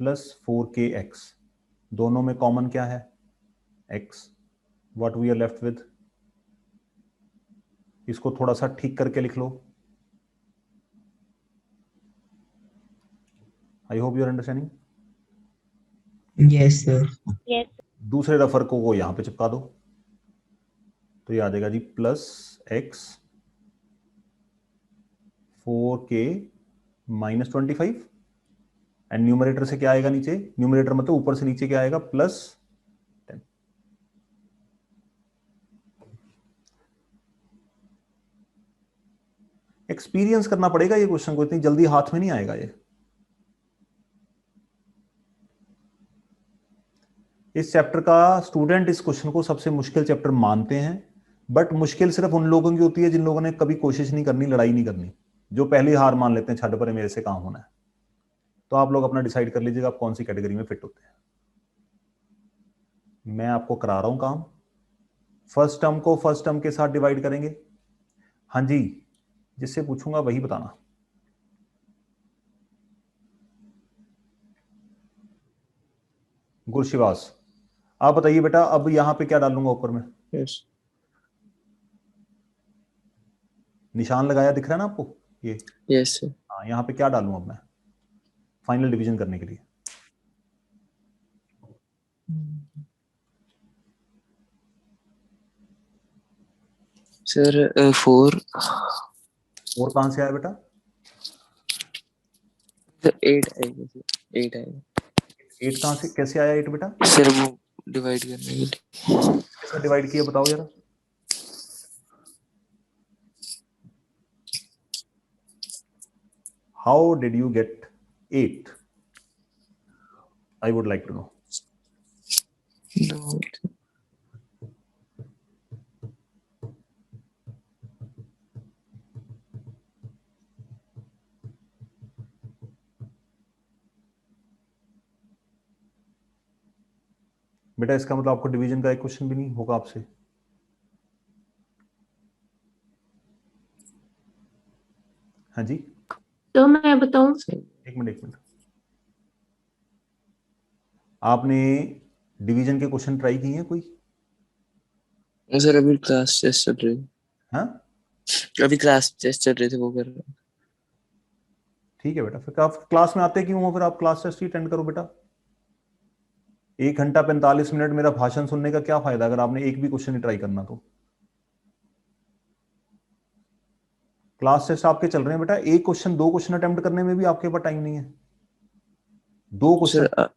plus 4kx, दोनों में कॉमन क्या है? x। What we are left with? इसको थोड़ा सा ठीक करके लिख लो। I hope you are understanding. Yes, sir. दूसरे रफ वर्क को यहां पे चिपका दो, तो ये आ जाएगा जी plus x 4k minus 25 and numerator से क्या आएगा नीचे? न्यूमरेटर मतलब ऊपर से नीचे क्या आएगा? प्लस 10। एक्सपीरियंस करना पड़ेगा ये क्वेश्चन को, इतनी जल्दी हाथ में नहीं आएगा ये। इस चैप्टर का स्टूडेंट इस क्वेश्चन को सबसे मुश्किल चैप्टर मानते हैं, बट मुश्किल सिर्फ उन लोगों की होती है जिन लोगों ने कभी कोशिश नहीं करनी, लड़ाई नहीं करनी, जो पहले ही हार मान लेते हैं, छड़ पर मेरे से काम होना है। तो आप लोग अपना डिसाइड कर लीजिएगा आप कौन सी कैटेगरी में फिट होते हैं। मैं आपको करा रहा हूं काम। फर्स्ट टर्म को फर्स्ट टर्म के साथ डिवाइड करेंगे। हाँ जी, जिससे पूछूंगा वही बताना। गुरशिवास आप बताइए बेटा, अब यहां पे क्या डालूंगा ऊपर में? यस निशान लगाया दिख रहा है ना आपको ये? Yes sir. हाँ, यहां पे क्या डालूं अब मैं फाइनल डिवीजन करने के लिए? सर 4 और कहां से आया बेटा? 8 आएगा सर, 8 आएगा 8 कहां से, कैसे आया 8 बेटा? सर। वो डिवाइड करने के लिए कैसे डिवाइड किया बताओ जरा। How did you get 8? I would like to know. No, बेटा इसका मतलब आपको डिवीजन का एक क्वेश्चन भी नहीं होगा आपसे? हाँ जी, तो मैं बताऊं? एक मिनट। आपने डिवीजन के क्वेश्चन ट्राई किए हैं कोई? सर अभी क्लास टेस्ट चल रही है। हाँ अभी क्लास टेस्ट चल रहे थे, वो कर रहे हैं। ठीक है बेटा, फिर आप क्लास में आते क्यों हो? फिर आप क्लास टेस्ट ही अटेंड करो बेटा। 1 घंटा 45 मिनट मेरा भाषण सुनने का क्या फायदा अगर आपने एक भी क्वेश्चन नहीं ट्राई करना? तो क्लास टेस्ट आपके चल रहे हैं बेटा, एक क्वेश्चन 2 क्वेश्चन अटेम्प्ट करने में भी आपके पास टाइम नहीं है। 2 क्वेश्चन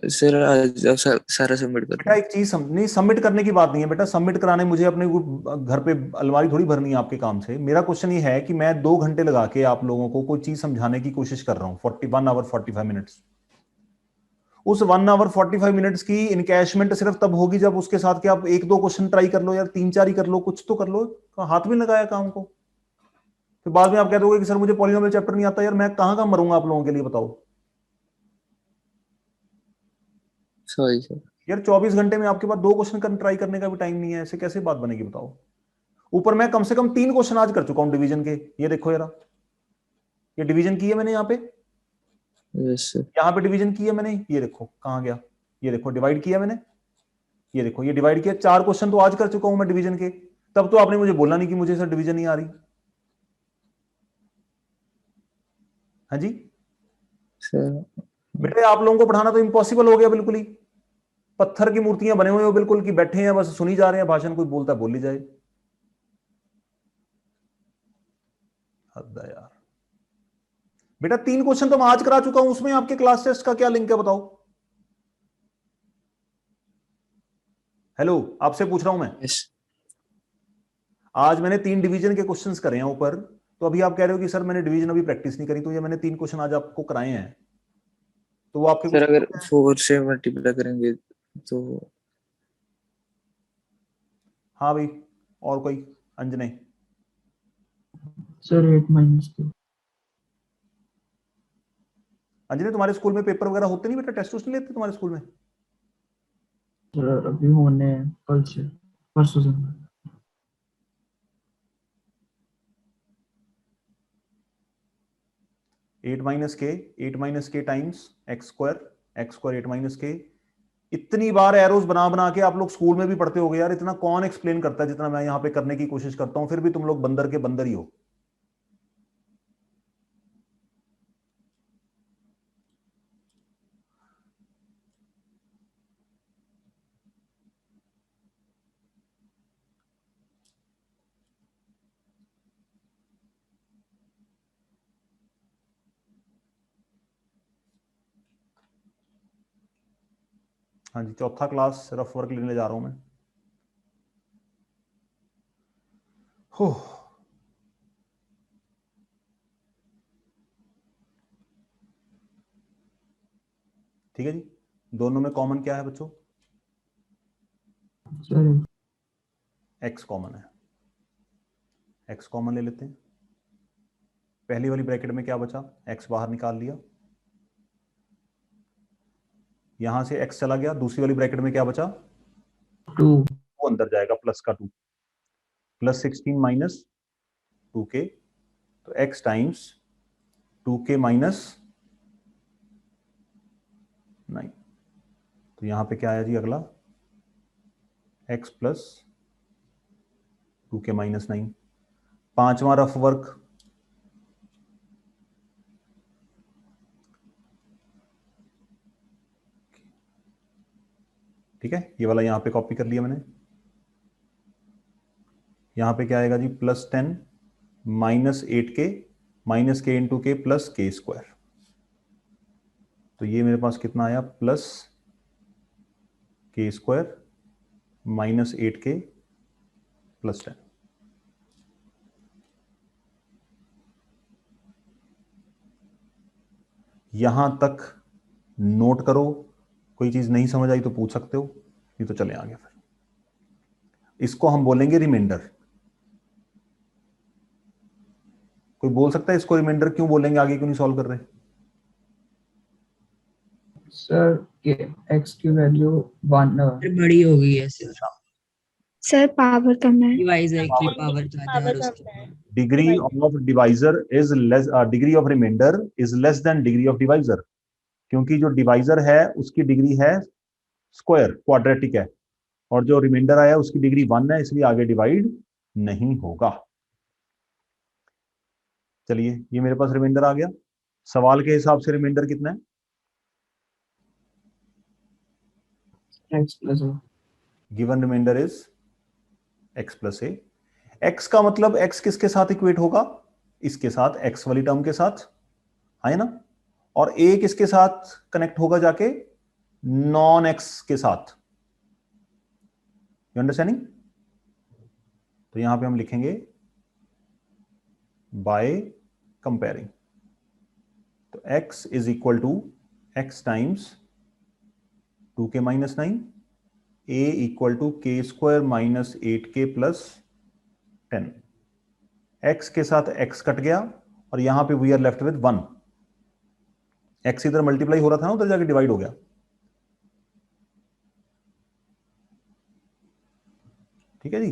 सर आज सारा सबमिट कर बेटा, एक चीज नहीं, सबमिट करने की बात नहीं है बेटा। सबमिट कराने मुझे अपने घर पे अलमारी थोड़ी भरनी है आपके काम से। मेरा क्वेश्चन ये है कि मैं 2 घंटे लगा के आप लोगों को कोई चीज समझाने की कोशिश कर रहा हूँ, 1 आवर 45 मिनट्स। उस 1 आवर 45 मिनट्स की इनकैशमेंट सिर्फ तब होगी जब उसके साथ कि आप 1-2 क्वेश्चन ट्राई कर लो यार, 3-4 ही कर लो, कुछ तो कर लो। हाथ भी लगाया काम को। फिर बाद में आप कह दोगे कि सर मुझे पॉलिनोमियल चैप्टर नहीं आता। यार मैं कहाँ मरूंगा आप लोगों के लिए, बताओ। Sorry sir. यार 24 घंटे में आपके पास 2 क्वेश्चन ट्राई करने का भी टाइम नहीं है, ऐसे कैसे बात बनेगी बताओ। ऊपर मैं कम से कम 3 क्वेश्चन आज कर चुका हूं डिवीजन के। ये देखो यार, ये डिवीजन की है मैंने यहाँ पे, यस सर। यहाँ पे डिवीजन की है मैंने, ये देखो कहाँ गया, ये देखो डिवाइड किया मैंने, ये देखो ये डिवाइड किया। 4 क्वेश्चन तो आज कर चुका हूं मैं डिवीजन के। तब तो आपने मुझे बोला नहीं कि मुझे सर डिवीजन नहीं आ रही। हाँ जी सर बेटे, आप लोगों को पढ़ाना तो इम्पॉसिबल हो गया बिल्कुल ही। पत्थर की मूर्तियां बने हुए हो बिल्कुल, कि बैठे हैं बस सुनी जा रहे हैं भाषण, कोई बोलता बोल ही जाए। हद है यार। बेटा 3 क्वेश्चन तो मैं आज करा चुका हूं, उसमें आपके क्लास टेस्ट का क्या लिंक है बताओ। हेलो, आपसे पूछ रहा हूं मैं। यस आज मैंने 3 डिवीजन के क्वेश्चंस करे हैं ऊपर, तो अभी आप कह रहे हो कि सर मैंने डिवीजन अभी प्रैक्टिस नहीं करी, तो ये मैंने 3 क्वेश्चन आज आपको कराए हैं, तो वो आपके सर कुछ अगर 4 से मल्टीप्लाई करेंगे तो हाँ भाई, और कोई? अंजने, सर 8 माइनस 2। अंजने तुम्हारे स्कूल में पेपर वगैरह होते नहीं बेटा? टेस्ट नहीं लेते तुम्हारे स्कूल में? सर अभी होने हैं, कल से, परसों से। 8 माइनस के टाइम्स एक्स स्क्वायर 8 माइनस के। इतनी बार एरोस बना बना के आप लोग स्कूल में भी पढ़ते होगे यार, इतना कौन एक्सप्लेन करता है जितना मैं यहां पे करने की कोशिश करता हूं, फिर भी तुम लोग बंदर के बंदर ही हो। हाँ जी, चौथा क्लास रफ वर्क लेने जा रहा हूं मैं। हो ठीक है जी। दोनों में कॉमन क्या है बच्चों? सर एक्स कॉमन है, एक्स कॉमन ले लेते हैं। पहली वाली ब्रैकेट में क्या बचा? एक्स बाहर निकाल लिया, यहां से एक्स चला गया। दूसरी वाली ब्रैकेट में क्या बचा? 2। वो अंदर जाएगा, प्लस का 2, प्लस 16 माइनस 2k, तो x टाइम्स 2k माइनस 9। तो यहां पे क्या आया जी अगला? x plus 2k minus 9। पांचवा रफ वर्क, ठीक है, ये वाला यहां पे कॉपी कर लिया मैंने। यहां पे क्या आएगा जी? प्लस 10 माइनस 8k इंटू के प्लस के स्क्वायर। तो ये मेरे पास कितना आया? प्लस के स्क्वायर माइनस 8k प्लस 10। यहां तक नोट करो, कोई चीज नहीं समझ आई तो पूछ सकते हो, नहीं तो चले आगे। फिर इसको हम बोलेंगे रिमाइंडर। कोई बोल सकता है इसको रिमाइंडर क्यों बोलेंगे? आगे क्यों नहीं सॉल्व कर रहे? सर के x की वैल्यू 1 बड़ी हो गई है सर, सर पावर कम है। डिवाइजर की पावर ज्यादा है और उसकी degree of divisor is less, degree of remainder is less than degree of divisor, क्योंकि जो डिवाइजर है उसकी डिग्री है स्क्वायर, क्वाड्रेटिक है, और जो रिमाइंडर आया उसकी डिग्री 1 है, इसलिए आगे डिवाइड नहीं होगा। चलिए, ये मेरे पास रिमाइंडर आ गया। सवाल के हिसाब से रिमाइंडर कितना है? x plus a। Given remainder is x plus a. x का मतलब x किसके साथ इक्वेट होगा? इसके साथ, x वाली टर्म के साथ, है ना। और a किसके साथ कनेक्ट होगा जाके? नॉन x के साथ। You understanding? तो यहां पे हम लिखेंगे बाय कंपेयरिंग। तो x is equal to x times 2k minus 9, a equal to k square minus 8k plus 10। x के साथ x कट गया और यहां पे we are left with 1। x इधर मल्टीप्लाई हो रहा था ना, उधर जाके डिवाइड हो गया। ठीक है जी,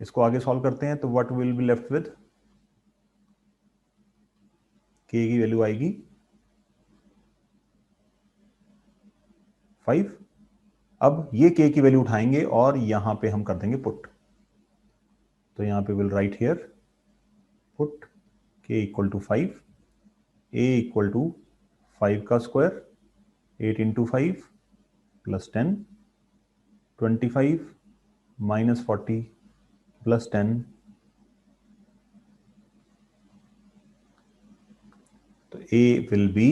इसको आगे सॉल्व करते हैं। तो what will be left with, k की वैल्यू आएगी 5। अब ये k की वैल्यू उठाएंगे और यहां पे हम कर देंगे पुट। तो यहां पे will write here put k equal to 5, a equal to 5 का square 8 into 5 plus 10, 25 minus 40 plus 10। तो a विल बी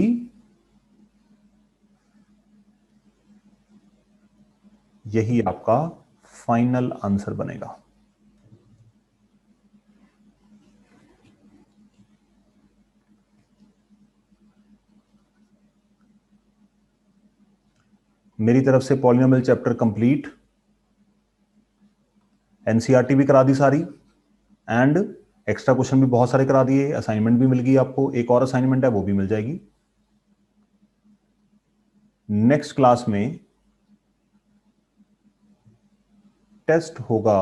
यही आपका फाइनल आंसर बनेगा। मेरी तरफ से पॉलिनोमियल चैप्टर कंप्लीट, एनसीईआरटी भी करा दी सारी, एंड एक्स्ट्रा क्वेश्चन भी बहुत सारे करा दिए, असाइनमेंट भी मिल गई आपको। एक और असाइनमेंट है वो भी मिल जाएगी। नेक्स्ट क्लास में टेस्ट होगा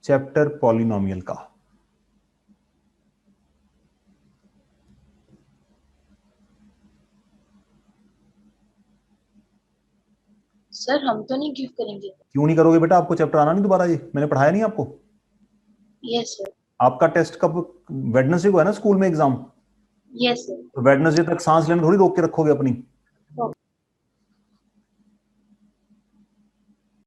चैप्टर पॉलिनोमियल का। सर हम तो नहीं गिव करेंगे। क्यों नहीं करोगे बेटा, आपको चैप्टर आना नहीं दोबारा? ये मैंने पढ़ाया नहीं आपको? Yes sir. आपका टेस्ट कब, वेडनेसडे को है ना स्कूल में एग्जाम? Yes sir. तो वेडनेसडे तक सांस लेना थोड़ी रोक के रखोगे अपनी।